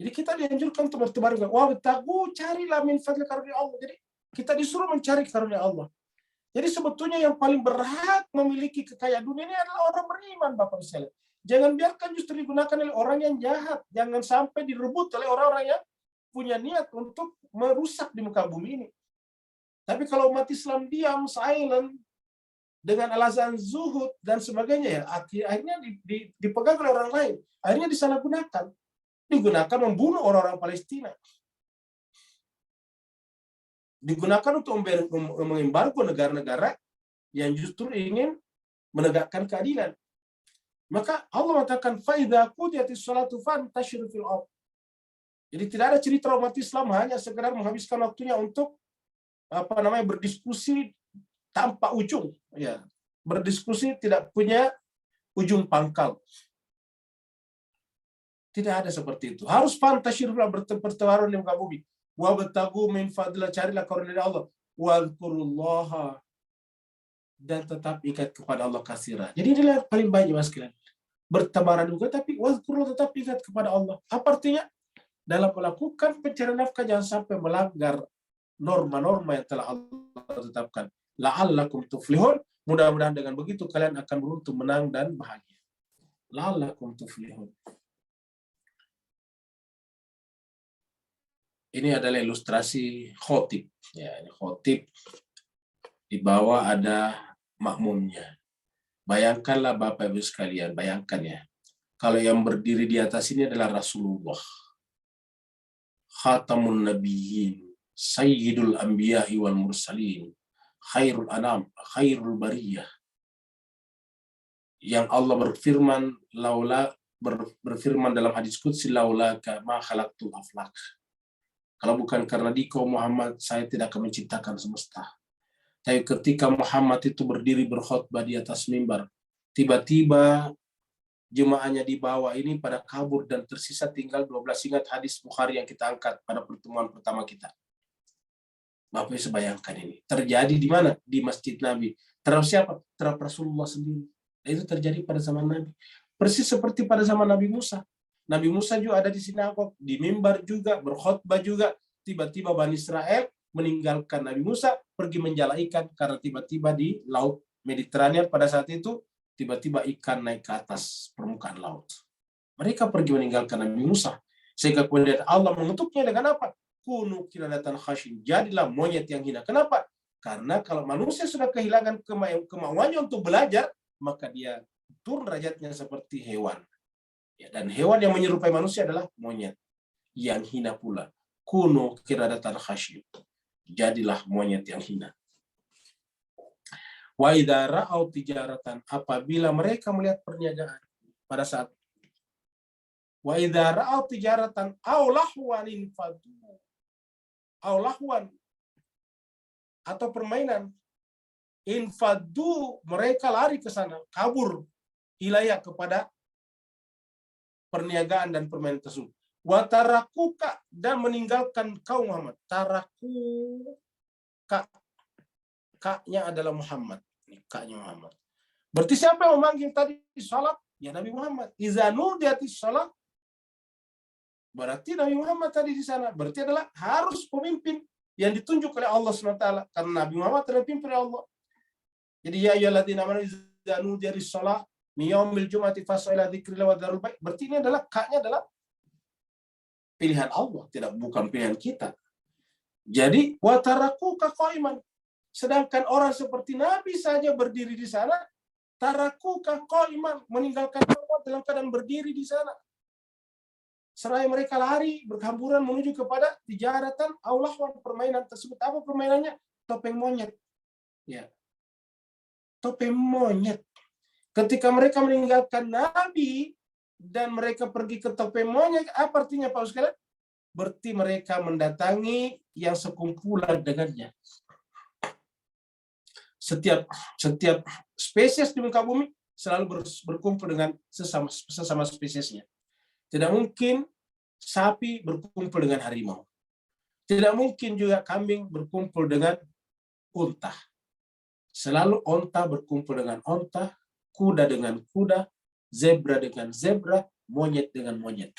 Jadi kita dianjurkan untuk bertebar. Wabtaghu, carilah min fadli karunia Allah. Jadi kita disuruh mencari karunia Allah. Jadi sebetulnya yang paling berhak memiliki kekayaan dunia ini adalah orang beriman, Bapak sekalian. Jangan biarkan justru digunakan oleh orang yang jahat. Jangan sampai direbut oleh orang-orang yang punya niat untuk merusak di muka bumi ini. Tapi kalau umat Islam diam, silent, dengan alasan zuhud dan sebagainya, ya akhirnya dipegang oleh orang lain. Akhirnya disalahgunakan. Digunakan membunuh orang-orang Palestina. Digunakan untuk mengembargo negara-negara yang justru ingin menegakkan keadilan. Maka Allah mengatakan faidza qudiyatis sholatu fantashiru fil ard. Jadi tidak ada cerita umat Islam hanya sekedar menghabiskan waktunya untuk berdiskusi tanpa ujung, ya. Berdiskusi tidak punya ujung pangkal. Tidak ada seperti itu. Harus fantashiru bertebaran di muka bumi. Wabtaghu min fadlillah, carilah karunia Allah. Wadhkurullaha, dan tetap ingat kepada Allah katsira. Jadi inilah paling banyak Mas sekalian. Bertebaran juga tapi wadhkurullah, tetap ingat kepada Allah. Apa artinya? Dalam melakukan pencarian nafkah jangan sampai melanggar norma-norma yang telah Allah tetapkan. La'allakum tuflihun. Mudah-mudahan dengan begitu kalian akan beruntung, menang dan bahagia. La'allakum tuflihun. Ini adalah ilustrasi khotib. Ya, ini khotib. Di bawah ada makmumnya. Bayangkanlah Bapak Ibu sekalian, bayangkan ya. Kalau yang berdiri di atas ini adalah Rasulullah. Khatamun Nabiyyin, Sayyidul Anbiya'i wal Mursalin, Khairul Anam, Khairul Bariyah. Yang Allah berfirman dalam hadis qudsi, laulaka ma khalaqtul aflaq. Kalau bukan karena dikau Muhammad, saya tidak akan menciptakan semesta. Tapi ketika Muhammad itu berdiri berkhutbah di atas mimbar, tiba-tiba jemaahnya di bawah ini pada kabur dan tersisa tinggal 12. Ingat hadis Bukhari yang kita angkat pada pertemuan pertama kita. Bapak bisa bayangkan ini. Terjadi di mana? Di Masjid Nabi. Terhadap siapa? Terhadap Rasulullah sendiri. Itu terjadi pada zaman Nabi. Persis seperti pada zaman Nabi Musa. Nabi Musa juga ada di sinagog, di mimbar juga, berkhutbah juga. Tiba-tiba Bani Israel meninggalkan Nabi Musa, pergi menjala ikan, karena tiba-tiba di Laut Mediterania pada saat itu, tiba-tiba ikan naik ke atas permukaan laut. Mereka pergi meninggalkan Nabi Musa. Sehingga kemudian Allah mengutuknya dengan apa? Kunu qiradatan khasyin. Jadilah monyet yang hina. Kenapa? Karena kalau manusia sudah kehilangan kemauannya untuk belajar, maka dia turun derajatnya seperti hewan. Ya, dan hewan yang menyerupai manusia adalah monyet yang hina pula. Kunu qiradatan khasyin. Jadilah monyet yang hina. Wa idza ra'au tijaratan, apabila mereka melihat perniagaan pada saat wa idza ra'au tijaratan aw lahwan infadu aw lahwan atau permainan infadu, mereka lari ke sana, kabur ilayah kepada perniagaan dan permainan tersebut. Wa tarakuka, dan meninggalkan kau Muhammad. Taraku kaknya adalah Muhammad. Ini kaknya Muhammad. Berarti siapa yang memanggil tadi salat? Ya Nabi Muhammad. Iza nudiyatis salat, berarti Nabi Muhammad tadi di sana. Berarti adalah harus pemimpin yang ditunjuk oleh Allah SWT. Karena Nabi Muhammad adalah pimpin oleh Allah. Jadi ya ayyuhalladzina amanu iza nudiyatis salat min yaumil jum'ati fas'au ila dzikrillah wa dzarul bai'. Berarti ini adalah kaknya adalah pilihan Allah, bukan pilihan kita. Jadi watarakuka qaiman. Sedangkan orang seperti Nabi saja berdiri di sana, tarakuka qaiman, meninggalkan Allah dalam keadaan berdiri di sana. Seraya mereka lari berhamburan menuju kepada tijaratan aulahwan, permainan tersebut. Apa permainannya? Topeng monyet. Ya. Topeng monyet. Ketika mereka meninggalkan Nabi dan mereka pergi ke topeng monyet, apa artinya Pak sekalian? Berarti mereka mendatangi yang sekumpulan dengannya. Setiap spesies di muka bumi selalu berkumpul dengan sesama spesiesnya. Tidak mungkin sapi berkumpul dengan harimau. Tidak mungkin juga kambing berkumpul dengan unta. Selalu onta berkumpul dengan onta, kuda dengan kuda, zebra dengan zebra, monyet dengan monyet.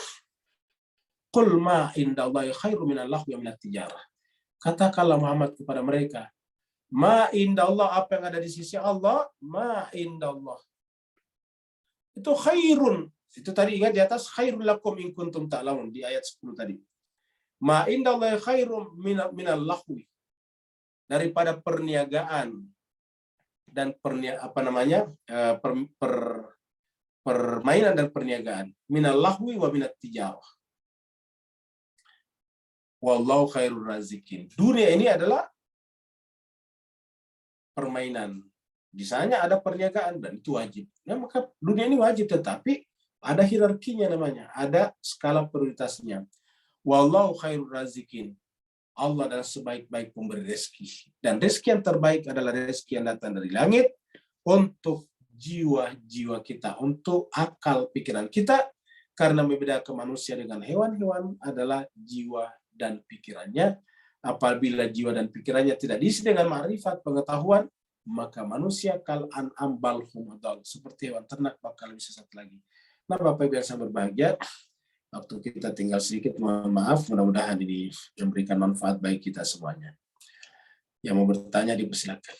Qul ma indallahi khairu minal lahwi wa minat tijarah. Katakanlah Muhammad kepada mereka, ma indallah, apa yang ada di sisi Allah, ma indallah. Itu khairun. Itu tadi ingat di atas, khairul lakum in kuntum ta'lamun di ayat 10 tadi. Ma indallahi khairum minal lahwi. Daripada perniagaan dan permainan dan perniagaan. Minal lahwi wa minat tijarah. Wallahu khairur razikin. Dunia ini adalah permainan. Di sana ada perniagaan dan itu wajib. Ya, maka dunia ini wajib, tetapi ada hierarkinya namanya, ada skala prioritasnya. Wallahu khairur razikin. Allah adalah sebaik-baik pemberi rezeki. Dan rezeki yang terbaik adalah rezeki yang datang dari langit untuk jiwa-jiwa kita, untuk akal pikiran kita. Karena membedakan manusia dengan hewan-hewan adalah jiwa dan pikirannya. Apabila jiwa dan pikirannya tidak diisi dengan ma'rifat, pengetahuan, maka manusia kal an'am bal hum adall, seperti hewan ternak, bakal lebih sesat lagi. Nah, Bapak Ibu yang saya berbahagia, waktu kita tinggal sedikit, mohon maaf, mudah-mudahan ini memberikan manfaat bagi kita semuanya. Yang mau bertanya dipersilakan.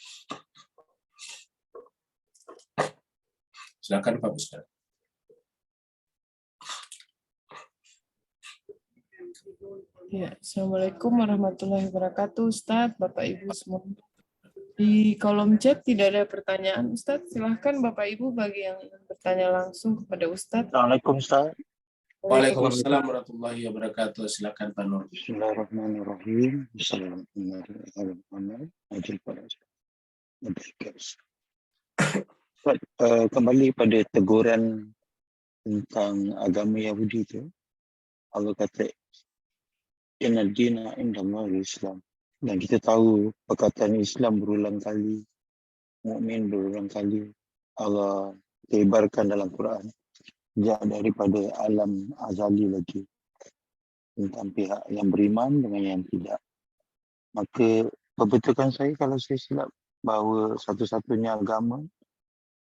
Silakan Pak Ustaz. Ya, Assalamualaikum warahmatullahi wabarakatuh, Ustadz, Bapak Ibu semua. Di kolom chat tidak ada pertanyaan, Ustadz. Silahkan Bapak Ibu bagi yang ingin bertanya langsung kepada Ustadz. Assalamualaikum, Ustaz. Waalaikumsalam warahmatullahi wabarakatuh. Silakan Pak Nur. Bismillahirrahmanirrahim. Kembali pada teguran tentang agama Yahudi itu, Allah kata inna dina indallahi Islam. Dan kita tahu perkataan Islam berulang kali, mukmin berulang kali Allah diibarkan dalam Quran. Sejak daripada alam azali lagi, tentang pihak yang beriman dengan yang tidak. Maka perbetulkan saya kalau saya silap bahawa satu-satunya agama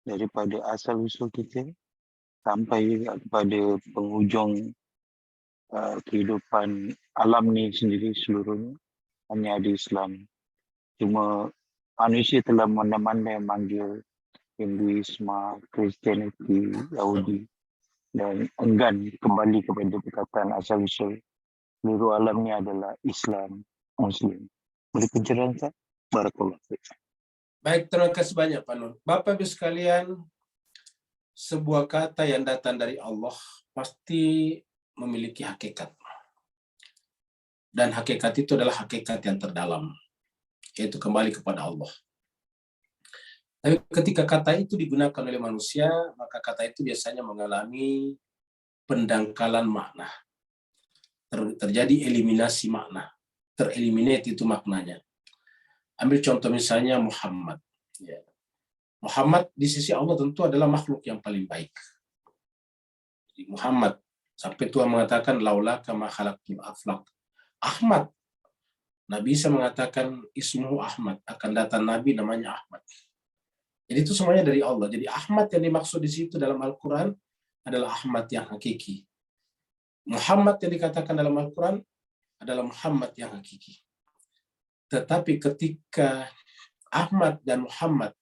daripada asal usul kita sampai kepada penghujung kehidupan alam ni sendiri seluruhnya hanya ada Islam. Cuma manusia telah mana-mana manggil Hinduisme, Kristianiti, Yahudi dan enggan kembali kepada perkataan asal usul seluruh alam ni adalah Islam, Muslim. Boleh pencerahan tak? Barakallah. Baik, terima kasih banyak Pak Nur. Bapak Ibu sekalian, sebuah kata yang datang dari Allah pasti memiliki hakikat. Dan hakikat itu adalah hakikat yang terdalam, yaitu kembali kepada Allah. Tapi ketika kata itu digunakan oleh manusia, maka kata itu biasanya mengalami pendangkalan makna. Terjadi eliminasi makna. Tereliminate itu maknanya. Ambil contoh misalnya Muhammad. Ya. Muhammad di sisi Allah tentu adalah makhluk yang paling baik. Jadi Muhammad, sampai Tuhan mengatakan laula kama khalaqtul aflaq. Ahmad, Nabi Isa mengatakan ismuhu Ahmad, akan datang Nabi namanya Ahmad. Jadi itu semuanya dari Allah. Jadi Ahmad yang dimaksud di situ dalam Al-Quran adalah Ahmad yang hakiki. Muhammad yang dikatakan dalam Al-Quran adalah Muhammad yang hakiki. Tetapi ketika Ahmad dan Muhammad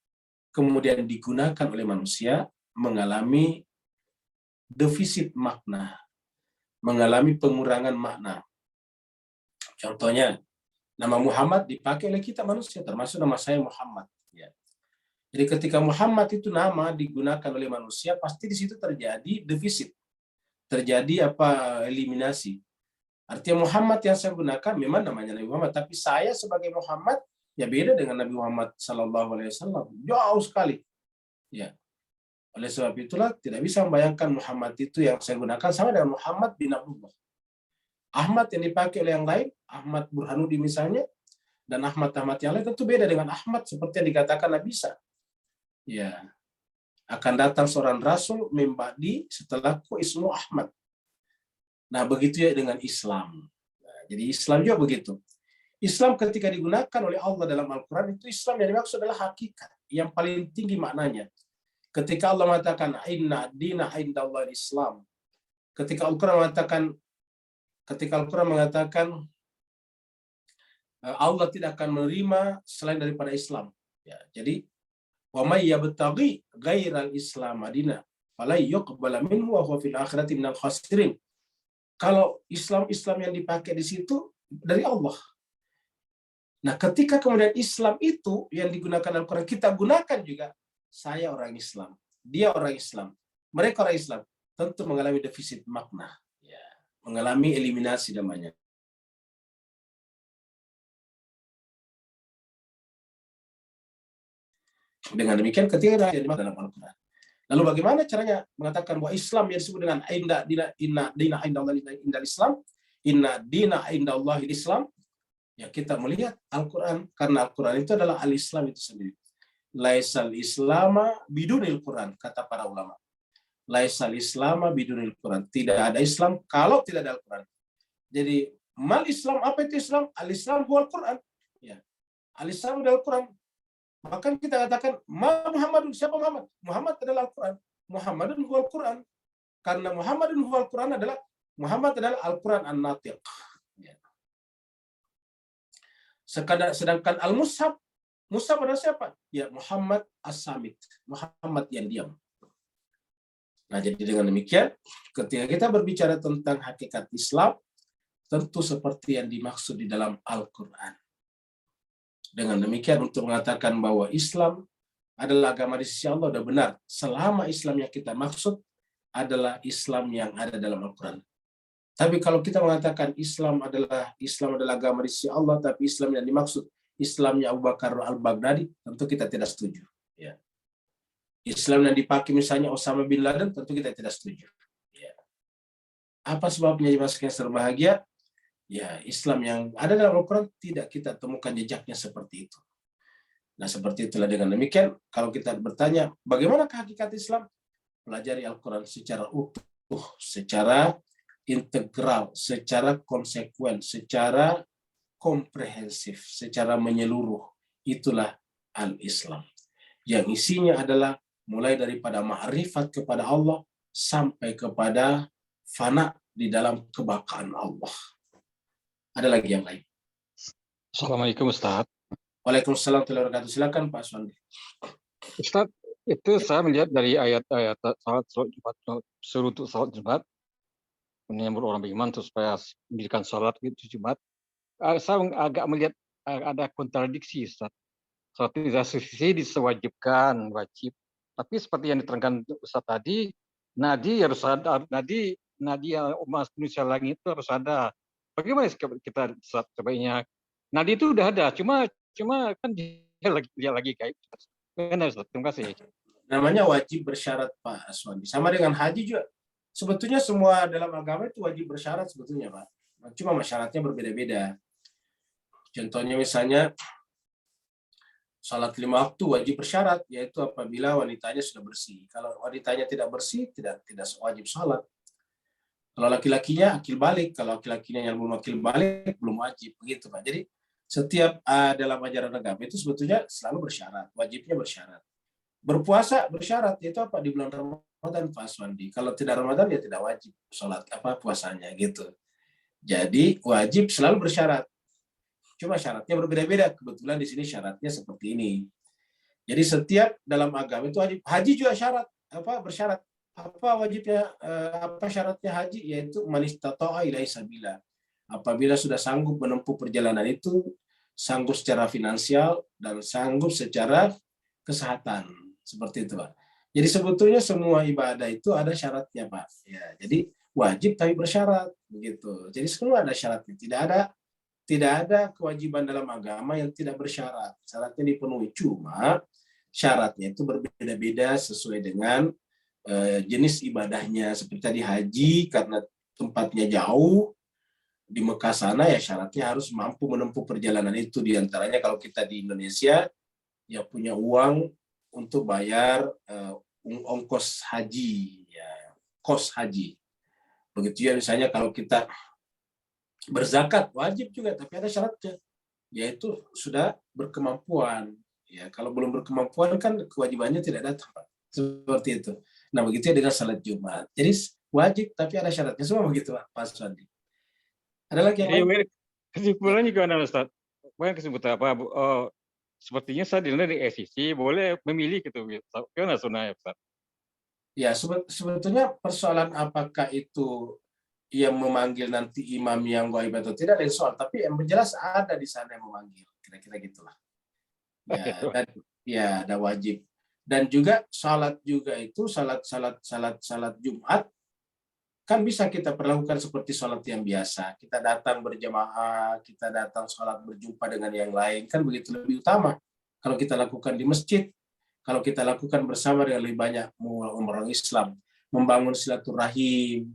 kemudian digunakan oleh manusia, mengalami defisit makna, mengalami pengurangan makna. Contohnya, nama Muhammad dipakai oleh kita manusia, termasuk nama saya Muhammad. Ya. Jadi ketika Muhammad itu nama digunakan oleh manusia, pasti di situ terjadi defisit, terjadi eliminasi. Artinya Muhammad yang saya gunakan memang namanya Nabi Muhammad, tapi saya sebagai Muhammad ya beda dengan Nabi Muhammad SAW, jauh sekali. Ya. Oleh sebab itulah tidak bisa membayangkan Muhammad itu yang saya gunakan sama dengan Muhammad bin Abdullah. Ahmad yang dipakai oleh yang lain, Ahmad Burhanuddin misalnya, dan Ahmad yang lain tentu beda dengan Ahmad seperti yang dikatakan Nabi Isa. Ya, akan datang seorang Rasul memba'di setelahku ismu Ahmad. Nah, begitu ya dengan Islam. Nah, jadi Islam juga begitu. Islam ketika digunakan oleh Allah dalam Al-Quran, itu Islam yang dimaksud adalah hakikat, yang paling tinggi maknanya. Ketika Allah mengatakan, inna dina indallahi Islam. Ketika Al-Quran mengatakan, Allah tidak akan menerima selain daripada Islam. Ya, jadi, wa may yabtaghi ghairal Islam madina, fala yuqbala minhu wa huwa fil akhirati minal khasirin. Kalau Islam yang dipakai di situ dari Allah. Nah, ketika kemudian Islam itu yang digunakan Al-Quran, kita gunakan juga, saya orang Islam, dia orang Islam, mereka orang Islam, tentu mengalami defisit makna, ya, mengalami eliminasi namanya. Dengan demikian, ketika yang dimaksud dalam Al-Quran. Lalu bagaimana caranya mengatakan bahwa Islam yang disebut dengan inna dina indal Islam, inna dina indallahi Islam? Ya, kita melihat Al-Quran, karena Al-Quran itu adalah al-Islam itu sendiri. Laisal Islama bidunil Quran, kata para ulama. Laisal Islama bidunil Quran. Tidak ada Islam kalau tidak ada Al-Quran. Jadi, mal Islam, apa itu Islam? Al-Islam huwal Quran. Ya. Al-Islam adalah Al-Quran. Bahkan kita katakan, Muhammadun, siapa Muhammad? Muhammad adalah Al-Quran. Muhammadun huwal Quran. Karena Muhammadun huwal Quran adalah, Muhammad adalah Al-Quran an-Natiq. Ya. Sedangkan Al-Mushaf, Mushaf adalah siapa? Ya, Muhammad As-Samit. Muhammad yang diam. Nah, jadi dengan demikian, ketika kita berbicara tentang hakikat Islam, tentu seperti yang dimaksud di dalam Al-Quran. Dengan demikian, untuk mengatakan bahwa Islam adalah agama di sisi Allah, sudah benar. Selama Islam yang kita maksud adalah Islam yang ada dalam Al-Quran. Tapi kalau kita mengatakan Islam adalah agama di sisi Allah, tapi Islam yang dimaksud Islamnya Abu Bakar al-Baghdadi, tentu kita tidak setuju. Ya. Islam yang dipakai misalnya Osama bin Laden, tentu kita tidak setuju. Ya. Apa sebabnya jemaah yang berbahagia? Ya, Islam yang ada dalam Al-Quran tidak kita temukan jejaknya seperti itu. Nah, seperti itulah dengan demikian, kalau kita bertanya, bagaimana hakikat Islam? Pelajari Al-Quran secara utuh, secara integral, secara konsekuen, secara komprehensif, secara menyeluruh. Itulah al-Islam. Yang isinya adalah mulai daripada ma'rifat kepada Allah sampai kepada fana di dalam kebakaan Allah. Ada lagi yang lain? Assalamualaikum Ustaz. Waalaikumsalam warahmatullahi wabarakatuh. Silakan Pak Suwandi. Ustaz, itu saya melihat dari ayat-ayat salat Jumat, suruh untuk salat Jumat, menyambut orang beriman supaya mendirikan salat itu Jumat. Saya agak melihat ada kontradiksi, Ustaz. Satu sisi disewajibkan, wajib. Tapi seperti yang diterangkan Ustaz tadi, nadi harus ada, nadi yang umat manusia langit itu harus ada. Bagaimana kita sebaiknya? Nadi itu udah ada, cuma kan dia lagi kayak. Terima kasih. Namanya wajib bersyarat Pak Aswandi. Sama dengan haji juga. Sebetulnya semua dalam agama itu wajib bersyarat sebetulnya Pak. Cuma syaratnya berbeda-beda. Contohnya misalnya salat 5 waktu wajib bersyarat, yaitu apabila wanitanya sudah bersih. Kalau wanitanya tidak bersih, tidak wajib salat. Kalau laki-lakinya akil balik, kalau laki-lakinya yang belum akil balik, belum wajib. Begitu Pak. Jadi Setiap dalam ajaran agama itu sebetulnya selalu bersyarat, wajibnya bersyarat. Berpuasa bersyarat, itu apa? Di bulan Ramadan, Pak Aswandi. Kalau tidak Ramadan ya tidak wajib sholat puasanya gitu. Jadi wajib selalu bersyarat. Cuma syaratnya berbeda-beda. Kebetulan di sini syaratnya seperti ini. Jadi setiap dalam agama itu wajib. Haji juga syarat, bersyarat. Apa wajibnya, apa syaratnya haji? Yaitu man istata'a ilaihi sabila. Apabila sudah sanggup menempuh perjalanan itu, sanggup secara finansial dan sanggup secara kesehatan, seperti itu, Pak. Jadi sebetulnya semua ibadah itu ada syaratnya, Pak. Ya, jadi wajib tapi bersyarat, begitu. Jadi semua ada syaratnya. Tidak ada kewajiban dalam agama yang tidak bersyarat. Syaratnya dipenuhi, cuma syaratnya itu berbeda-beda sesuai dengan jenis ibadahnya. Seperti tadi haji, karena tempatnya jauh, di Mekah sana ya syaratnya harus mampu menempuh perjalanan itu. Di antaranya kalau kita di Indonesia ya punya uang untuk bayar ongkos haji, ya, kos haji. Begitu ya misalnya kalau kita berzakat wajib juga, tapi ada syaratnya, yaitu sudah berkemampuan. Ya, kalau belum berkemampuan kan kewajibannya tidak datang, Pak. Seperti itu. Nah begitu ya dengan salat Jumat. Jadi wajib tapi ada syaratnya, semua begitu, Pak Suwandi. Ada lagi yang lain? Kesimpulannya gimana, Ustaz? Kesimpulan apa? Sepertinya saya di SEC boleh memilih gitu. Gimana sunahnya, Ustaz? Ya, sebetulnya persoalan apakah itu yang memanggil nanti imam yang gaib atau tidak ada soal, tapi yang jelas ada di sana yang memanggil, kira-kira gitulah. Ya, dan ya ada wajib. Dan juga salat juga itu salat Jumat kan bisa kita perlakukan seperti sholat yang biasa. Kita datang berjamaah, kita datang sholat berjumpa dengan yang lain, kan begitu lebih utama. Kalau kita lakukan di masjid, kalau kita lakukan bersama dengan lebih banyak orang Islam, membangun silaturahim,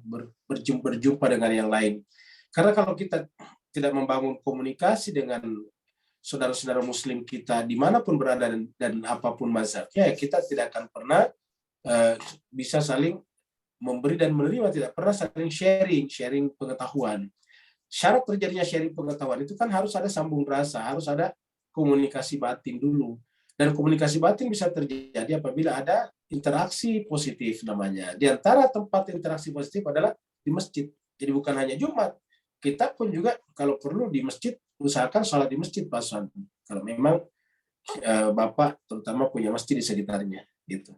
berjumpa dengan yang lain. Karena kalau kita tidak membangun komunikasi dengan saudara-saudara Muslim kita dimanapun berada dan apapun mazhabnya, kita tidak akan pernah bisa saling memberi dan menerima, tidak pernah saling sharing pengetahuan. Syarat terjadinya sharing pengetahuan itu kan harus ada sambung rasa, harus ada komunikasi batin dulu. Dan komunikasi batin bisa terjadi apabila ada interaksi positif namanya. Di antara tempat interaksi positif adalah di masjid. Jadi bukan hanya Jumat. Kita pun juga kalau perlu di masjid, usahakan sholat di masjid, Pak Suwan. Kalau memang Bapak terutama punya masjid di sekitarnya. Gitu.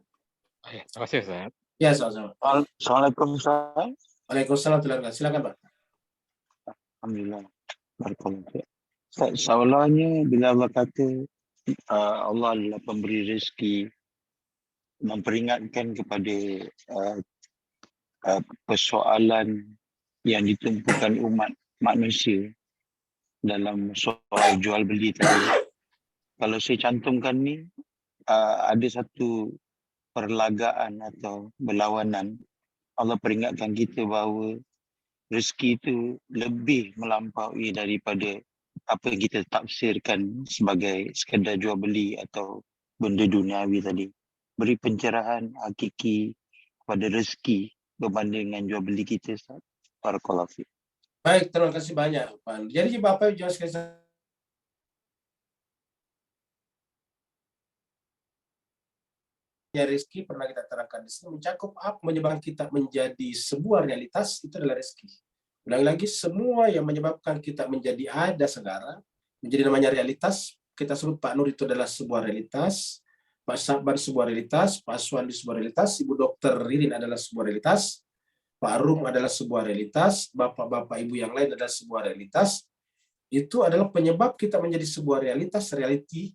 Terima kasih, Ustaz. Ya, sama-sama. Assalamualaikum, Ustaz. Waalaikumsalam. Silakan, Pak. Alhamdulillah. Barakallahu. Soalannya bila Allah kata Allah adalah pemberi rezeki, memperingatkan kepada persoalan yang ditumpukan umat manusia dalam soal jual beli tadi. Kalau saya cantumkan ni, ada satu perlagaan atau berlawanan. Allah peringatkan kita bahawa rezeki itu lebih melampaui daripada apa yang kita tafsirkan sebagai sekadar jual beli atau benda duniawi tadi. Beri pencerahan hakiki kepada rezeki berbanding dengan jual beli kita, Ustaz. Barakallahu fiik. Baik, terima kasih banyak, Pak. Jadi Bapak jelaskan ya, rezeki pernah kita terangkan di sini mencakup apa menyebabkan kita menjadi sebuah realitas, itu adalah rezeki. Ulangi lagi, semua yang menyebabkan kita menjadi ada sekarang, menjadi namanya realitas, kita sebut Pak Nur itu adalah sebuah realitas, Pak Sabar sebuah realitas, Pak Aswandi sebuah realitas, Ibu Dokter Ririn adalah sebuah realitas, Pak Arum adalah sebuah realitas, Bapak-Bapak Ibu yang lain adalah sebuah realitas. Itu adalah penyebab kita menjadi sebuah realitas, reality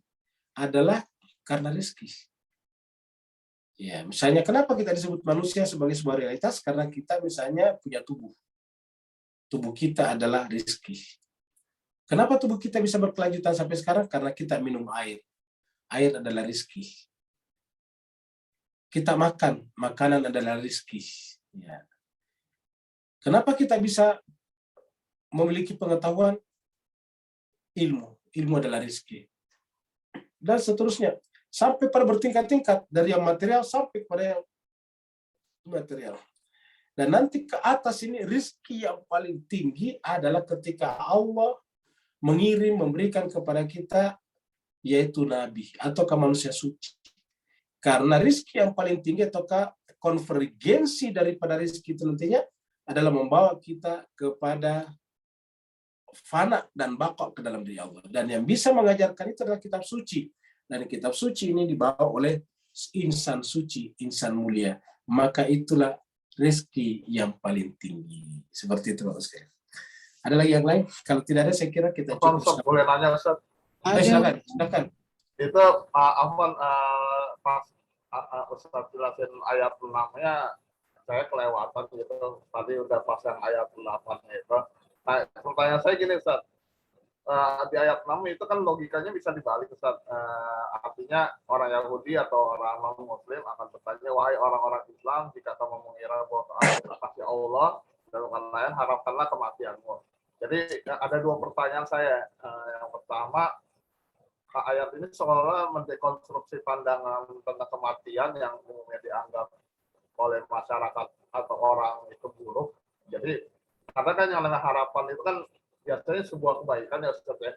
adalah karena rezeki. Ya, misalnya kenapa kita disebut manusia sebagai sebuah realitas? Karena kita misalnya punya tubuh. Tubuh kita adalah rezeki. Kenapa tubuh kita bisa berkelanjutan sampai sekarang? Karena kita minum air. Air adalah rezeki. Kita makan, makanan adalah rezeki. Ya. Kenapa kita bisa memiliki pengetahuan? Ilmu adalah rezeki. Dan seterusnya. Sampai pada bertingkat-tingkat dari yang material sampai kepada yang material. Dan nanti ke atas ini rezeki yang paling tinggi adalah ketika Allah mengirim, memberikan kepada kita, yaitu Nabi atau manusia suci. Karena rizki yang paling tinggi atau konvergensi daripada rizki itu nantinya adalah membawa kita kepada fana dan baqa ke dalam diri Allah. Dan yang bisa mengajarkan itu adalah kitab suci. Dan kitab suci ini dibawa oleh insan suci, insan mulia. Maka itulah rezeki yang paling tinggi. Seperti itu Bapak sekalian. Ada lagi yang lain? Kalau tidak ada, saya kira kita cukup. Ustaz, boleh nanya Ustaz? Silakan. Itu Afwan, pas Ustaz jelasin ayat 6-nya, saya kelewatan gitu. Tadi udah pas yang ayat 8-nya itu. Nah, pertanyaan saya gini Ustaz. Di ayat 6 itu kan logikanya bisa dibalik Ustaz. Artinya orang Yahudi atau orang non-Muslim akan bertanya, wahai orang-orang Islam, jika kamu mengira bahwa kasih Allah, dalam lain harapkanlah kematianmu. Jadi ada dua pertanyaan saya. Yang pertama, ayat ini seolah mendekonstruksi pandangan tentang kematian yang umumnya dianggap oleh masyarakat atau orang itu buruk. Jadi karena kan yang namanya harapan itu kan biasanya sebuah kebaikan ya Ustaz ya.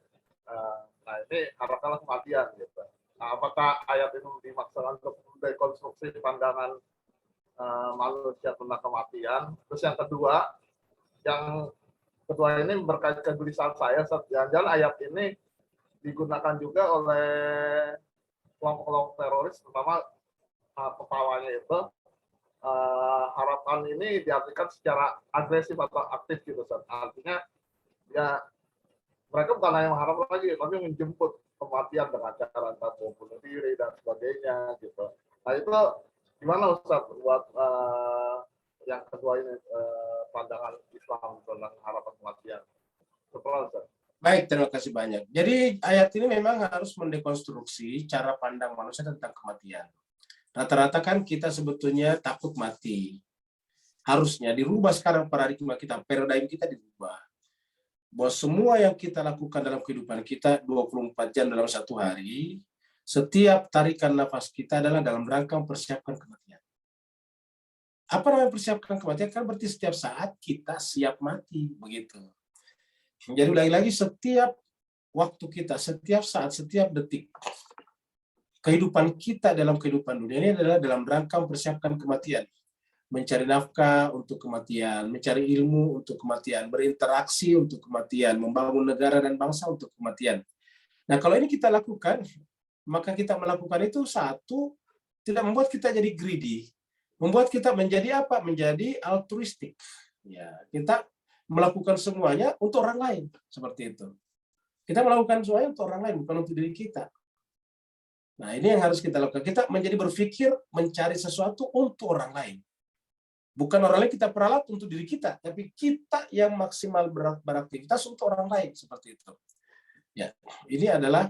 Nah ini harapkanlah kematian gitu. Nah, apakah ayat ini dimaksudkan untuk mendekonstruksi pandangan manusia tentang kematian? Terus yang kedua ini berkait kegelisahan saya, jangan-jangan ayat ini digunakan juga oleh kelompok-kelompok teroris, terutama kepalanya itu. Harapan ini diartikan secara agresif atau aktif gitu, Ustaz. Artinya ya mereka bukan hanya mengharap lagi, tapi menjemput kematian dengan cara bunuh diri dan sebagainya gitu. Nah itu gimana Ustaz buat yang kedua ini pandangan Islam tentang harapan kematian? Ustaz. Baik, terima kasih banyak. Jadi ayat ini memang harus mendekonstruksi cara pandang manusia tentang kematian. Rata-rata kan kita sebetulnya takut mati. Harusnya dirubah sekarang paradigma kita, paradigma kita dirubah. Bahwa semua yang kita lakukan dalam kehidupan kita 24 jam dalam satu hari, setiap tarikan nafas kita adalah dalam rangka mempersiapkan kematian. Apa namanya persiapkan kematian? Kan berarti setiap saat kita siap mati, begitu. Jadi lagi-lagi setiap waktu kita, setiap saat, setiap detik, kehidupan kita dalam kehidupan dunia ini adalah dalam rangka mempersiapkan kematian. Mencari nafkah untuk kematian, mencari ilmu untuk kematian, berinteraksi untuk kematian, membangun negara dan bangsa untuk kematian. Nah, kalau ini kita lakukan, maka kita melakukan itu satu, tidak membuat kita jadi greedy, membuat kita menjadi apa? Menjadi altruistik. Ya, kita melakukan semuanya untuk orang lain, seperti itu. Kita melakukan semuanya untuk orang lain, bukan untuk diri kita. Nah, ini yang harus kita lakukan. Kita menjadi berpikir mencari sesuatu untuk orang lain. Bukan orang lain kita peralat untuk diri kita, tapi kita yang maksimal beraktivitas untuk orang lain, seperti itu. Ya, ini adalah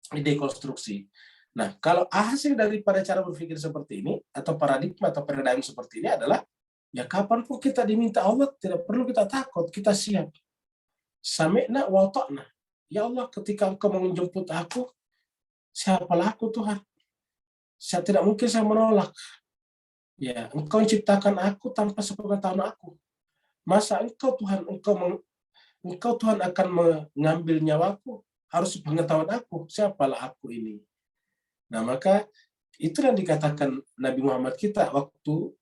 dekonstruksi. Nah, kalau hasil daripada cara berpikir seperti ini, atau paradigma atau paradigma seperti ini adalah, ya kapanpun kita diminta Allah, tidak perlu kita takut, kita siap. Sami'na wa ta'na. Ya Allah, ketika Engkau menjemput aku, siapalah aku Tuhan? Saya tidak mungkin saya menolak. Ya, Engkau menciptakan aku tanpa sepengetahuan aku. Masa Engkau Tuhan, Engkau Tuhan akan mengambil nyawaku? Harus sepengetahuan aku. Siapalah aku ini? Nah, maka itu yang dikatakan Nabi Muhammad kita waktu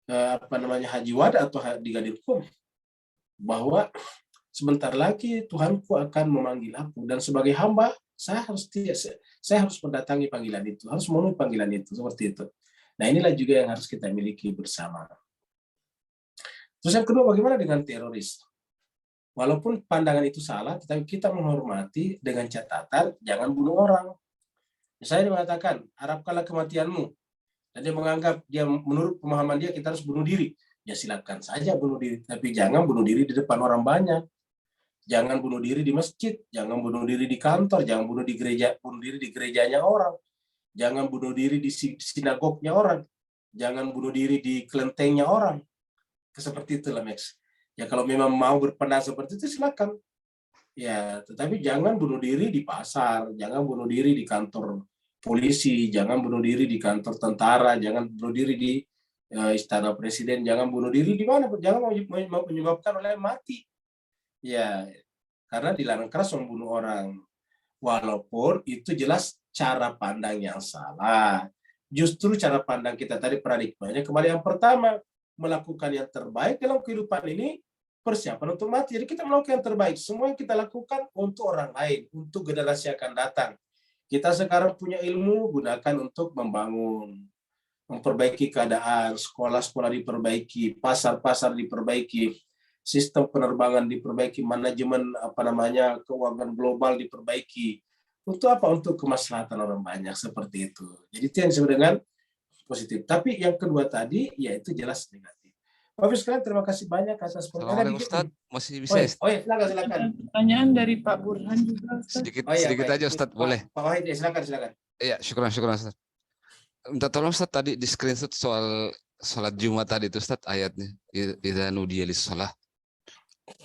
haji wada atau di Ghadir Qum, bahwa sebentar lagi Tuhanku akan memanggil aku dan sebagai hamba saya harus mendatangi panggilan itu, harus memenuhi panggilan itu, seperti itu. Nah, inilah juga yang harus kita miliki bersama. Terus yang kedua, bagaimana dengan teroris? Walaupun pandangan itu salah, tetapi kita menghormati dengan catatan jangan bunuh orang. Saya mengatakan, harapkanlah kematianmu. Dan dia menganggap, menurut pemahaman dia, kita harus bunuh diri. Ya silakan saja bunuh diri, tapi jangan bunuh diri di depan orang banyak. Jangan bunuh diri di masjid, jangan bunuh diri di kantor, jangan bunuh di gereja, bunuh diri di gerejanya orang. Jangan bunuh diri di sinagognya orang. Jangan bunuh diri di kelentengnya orang. Seperti itulah, Max. Ya kalau memang mau berpendapat seperti itu silakan. Ya, tetapi jangan bunuh diri di pasar, jangan bunuh diri di kantor polisi, jangan bunuh diri di kantor tentara, jangan bunuh diri di istana presiden, jangan bunuh diri di mana, jangan mau menyebabkan oleh mati. Ya, karena dilarang keras membunuh orang. Walaupun itu jelas cara pandang yang salah. Justru cara pandang kita tadi paradigmanya kembali yang pertama, melakukan yang terbaik dalam kehidupan ini, persiapan untuk mati. Jadi kita melakukan yang terbaik. Semua yang kita lakukan untuk orang lain, untuk generasi akan datang. Kita sekarang punya ilmu, gunakan untuk membangun, memperbaiki keadaan, sekolah-sekolah diperbaiki, pasar-pasar diperbaiki, sistem penerbangan diperbaiki, manajemen keuangan global diperbaiki. Untuk apa? Untuk kemaslahatan orang banyak seperti itu. Jadi itu yang disebut dengan positif. Tapi yang kedua tadi, yaitu jelas negatif. Bapak sekalian, terima kasih banyak atas pertanyaan. Assalamualaikum Ustaz, masih bisa ya? Oh ya, silakan. Pertanyaan dari Pak Burhan juga, Ustaz. Sedikit aja Ustaz, boleh? Pak Wahid, ya, silakan. Iya, syukuran Ustaz. Minta tolong Ustaz, tadi di screenshot soal sholat Jumat tadi itu Ustaz, ayatnya idza nudiya lis-shalah.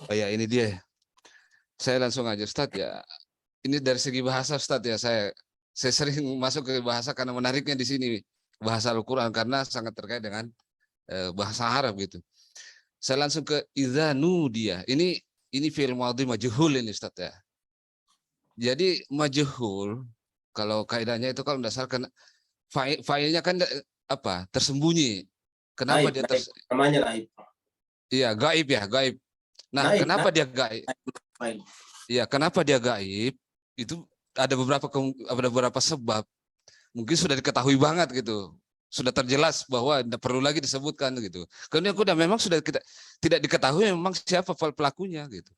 Oh ya, ini dia. Saya langsung aja Ustaz ya. Ini dari segi bahasa Ustaz ya, saya sering masuk ke bahasa karena menariknya di sini bahasa Al-Qur'an karena sangat terkait dengan bahasa Arab gitu. Saya langsung ke idza nudiya. Ini fi'il madhi majhul ini Ustaz ya. Jadi majhul kalau kaidahnya itu kalau berdasarkan fa'ilnya kan apa? Tersembunyi. Kenapa gaib, dia namanya gaib. Iya, gaib ya, gaib. Nah, gaib, kenapa dia gaib? Iya, kenapa dia gaib? Itu ada beberapa sebab. Mungkin sudah diketahui banget gitu. Sudah terjelas bahwa tidak perlu lagi disebutkan gitu. Karena memang sudah tidak diketahui memang siapa pelakunya gitu.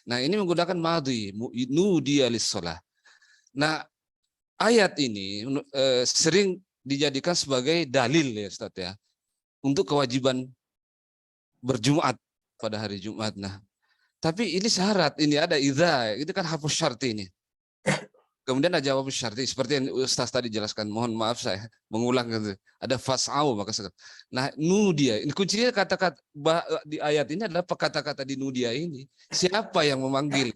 Nah, ini menggunakan madhi, nudiya lis-shalah. Nah, ayat ini sering dijadikan sebagai dalil ya Ustaz ya untuk kewajiban berjumat pada hari Jumat. Nah, tapi ini syarat, ini ada idza, itu kan hapus syarti ini. Kemudian ada jawab syarti seperti yang Ustaz tadi jelaskan. Mohon maaf saya mengulang gitu. Ada fas'au maka sekarang. Nah, nudia, ini kuncinya kata-kata di ayat ini adalah kata-kata di nudia ini. Siapa yang memanggil?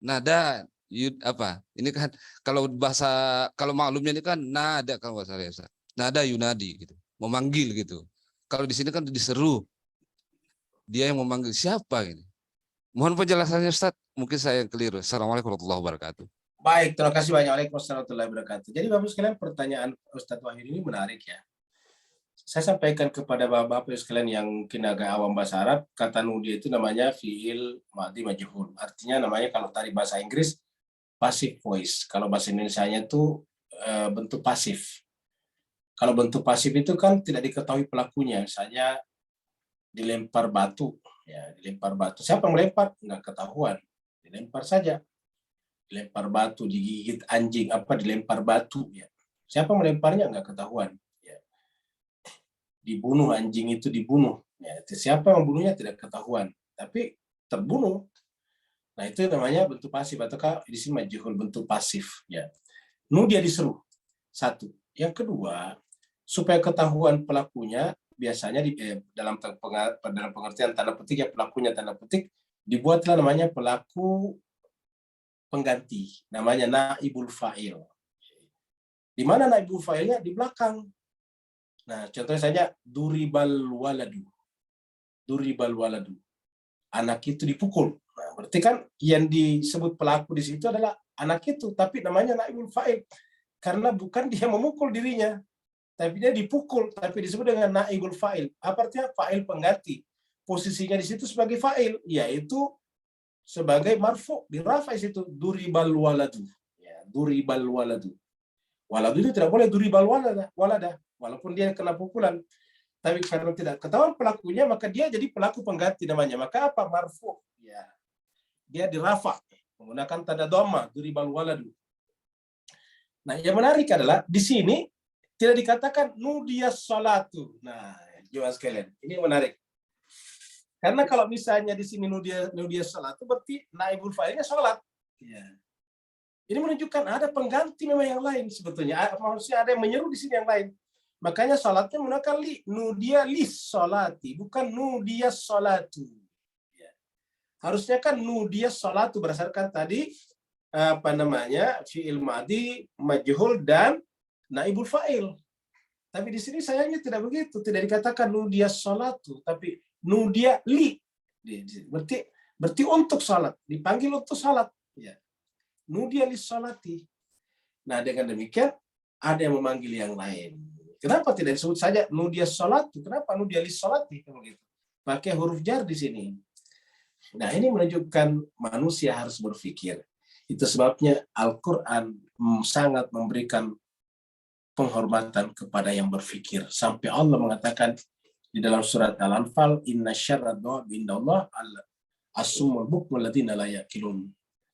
Nada apa? Ini kan kalau maklumnya ini kan nada kalau nggak salah ya Ustaz. Nada yunadi gitu. Memanggil gitu. Kalau di sini kan diseru. Dia yang memanggil, siapa ini? Mohon penjelasannya Ustaz. Mungkin saya yang keliru. Assalamualaikum warahmatullahi wabarakatuh. Baik, terima kasih banyak. Waalaikumsalam warahmatullahi wabarakatuh. Jadi Bapak sekalian, pertanyaan Ustadz Wahid ini menarik ya. Saya sampaikan kepada Bapak sekalian yang mungkin agak awam bahasa Arab, kata nudia itu namanya fi'il madhi majhul. Artinya namanya kalau tadi bahasa Inggris passive voice. Kalau bahasa Indonesianya itu bentuk pasif. Kalau bentuk pasif itu kan tidak diketahui pelakunya. Misalnya dilempar batu, ya dilempar batu. Siapa yang melempar? Nggak ketahuan. Dilempar saja. Dilempar batu, digigit anjing, dilempar batu ya. Siapa melemparnya nggak ketahuan ya. Dibunuh anjing itu dibunuh ya. Siapa yang membunuhnya tidak ketahuan, tapi terbunuh. Nah, itu namanya bentuk pasif ataukah di sini majhul, bentuk pasif ya. Nudia diseru. Satu. Yang kedua, supaya ketahuan pelakunya biasanya dalam pengertian tanda petik ya, pelakunya tanda petik dibuatlah namanya pelaku pengganti, namanya naibul fa'il. Di mana naibul fa'ilnya? Di belakang. Nah, contohnya saja duribal waladu. Duribal waladu. Anak itu dipukul. Nah, berarti kan yang disebut pelaku di situ adalah anak itu, tapi namanya naibul fa'il. Karena bukan dia memukul dirinya, tapi dia dipukul, tapi disebut dengan naibul fa'il. Apa artinya? Fa'il pengganti. Posisinya di situ sebagai fa'il, yaitu sebagai marfu, dirafa situ duribal waladu ya, duribal waladu. Waladu itu tidak boleh duribal walada walaupun dia kena pukulan, tapi karena tidak ketahuan pelakunya maka dia jadi pelaku pengganti namanya. Maka apa? Marfu ya, dia dirafa menggunakan tanda dhamma, duribal waladu. Nah, yang menarik adalah di sini tidak dikatakan nudiyas salatu. Nah, jemaah sekalian, ini menarik. Karena kalau misalnya di sini nudia salat itu berarti naibul fa'ilnya salat. Ya. Ini menunjukkan ada pengganti memang yang lain sebetulnya. Maksudnya ada yang menyeru di sini yang lain. Makanya salatnya menggunakan nudia lis salati, bukan nudia salatu. Ya. Harusnya kan nudia salatu berdasarkan tadi fi'il madhi majhul dan naibul fa'il. Tapi di sini sayangnya tidak begitu, tidak dikatakan nudia salatu, tapi nudia li. Berarti Berarti untuk salat, dipanggil untuk salat. Ya. Nudiya lis-salati. Nah, dengan demikian ada yang memanggil yang lain. Kenapa tidak disebut saja nudiya salatu? Kenapa nudiya lis-salati? Begitu. Pakai huruf jar di sini. Nah, ini menunjukkan manusia harus berpikir. Itu sebabnya Al-Quran sangat memberikan penghormatan kepada yang berpikir. Sampai Allah mengatakan di dalam surat Al-Anfal, inna syarrad dawabi indallah as-summul bukmul ladzina la yaqilun.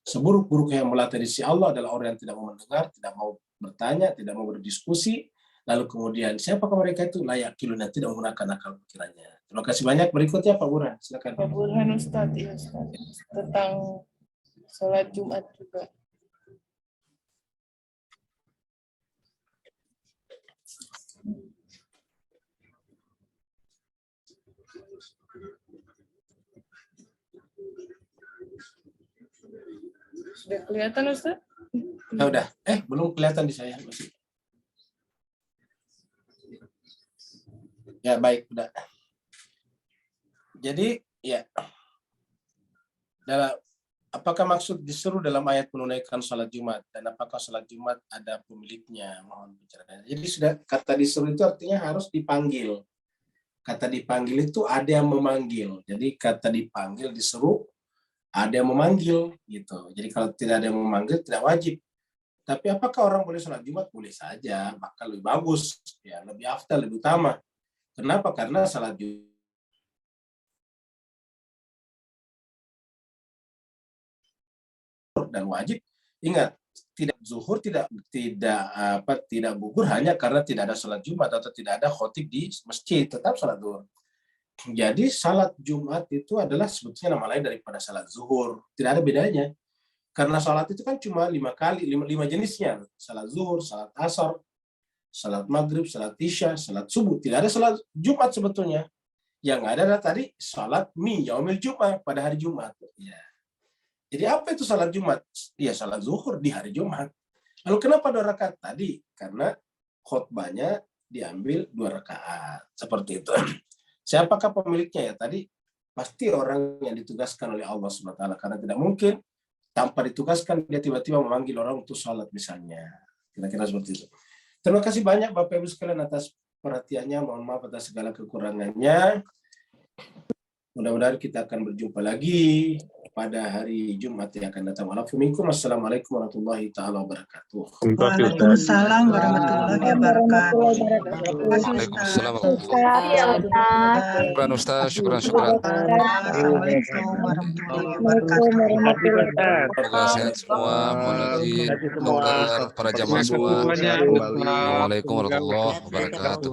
Seburuk-buruk yang melata di sisi Allah adalah orang yang tidak mau mendengar, tidak mau bertanya, tidak mau berdiskusi. Lalu kemudian siapakah mereka itu? La yaqilun, yang tidak menggunakan akal pikirannya. Terima kasih banyak. Berikutnya Pak Burhan, silakan. Pak Burhan Ustadz, ya Ustadz. Tentang sholat Jumat juga. Sudah kelihatan Ustaz? Ya udah. Belum kelihatan di saya. Ya baik, udah. Jadi ya, apakah maksud disuruh dalam ayat menunaikan sholat Jumat, dan apakah sholat Jumat ada pemiliknya? Mohon bicaranya. Jadi sudah, kata disuruh itu artinya harus dipanggil. Kata dipanggil itu ada yang memanggil. Jadi kata dipanggil, disuruh, ada yang memanggil gitu. Jadi kalau tidak ada yang memanggil tidak wajib. Tapi apakah orang boleh sholat Jumat? Boleh saja, bahkan lebih bagus, ya lebih afdal, lebih utama. Kenapa? Karena sholat Jumat dan wajib. Ingat, tidak zuhur, tidak gugur hanya karena tidak ada sholat Jumat atau tidak ada khotib di masjid, tetap sholat zuhur. Jadi salat Jumat itu adalah sebetulnya nama lain daripada salat zuhur. Tidak ada bedanya. Karena salat itu kan cuma 5 jenisnya. Salat zuhur, salat asar, salat maghrib, salat isya, salat subuh. Tidak ada salat Jumat sebetulnya. Yang ada adalah tadi salat yaumil Jumat, pada hari Jumat. Ya. Jadi apa itu salat Jumat? Ya salat zuhur di hari Jumat. Lalu kenapa 2 rakaat tadi? Karena khutbahnya diambil 2 rakaat. Seperti itu. Siapakah pemiliknya ya? Tadi pasti orang yang ditugaskan oleh Allah SWT, karena tidak mungkin tanpa ditugaskan dia tiba-tiba memanggil orang untuk sholat misalnya. Kira-kira seperti itu. Terima kasih banyak Bapak Ibu sekalian atas perhatiannya. Mohon maaf atas segala kekurangannya. Mudah-mudahan kita akan berjumpa lagi pada hari Jumat yang akan datang. Assalamualaikum warahmatullahi taala wabarakatuh. Waalaikumsalam warahmatullahi wabarakatuh. Waalaikumsalam. Syukran Ustaz, syukran. Assalamualaikum warahmatullahi wabarakatuh. Semoga sehat semua, mohon izin, dokter, para jamaah semua. Assalamualaikum warahmatullahi wabarakatuh.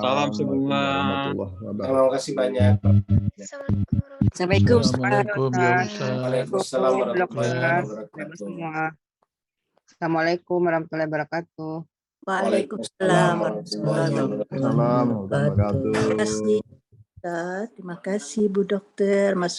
Salam semua. Terima kasih banyak. Assalamualaikum. Waalaikumsalam warahmatullahi wabarakatuh. Assalamualaikum warahmatullahi wabarakatuh. Waalaikumsalam warahmatullahi wabarakatuh. Terima kasih, Bu Dokter, Mas.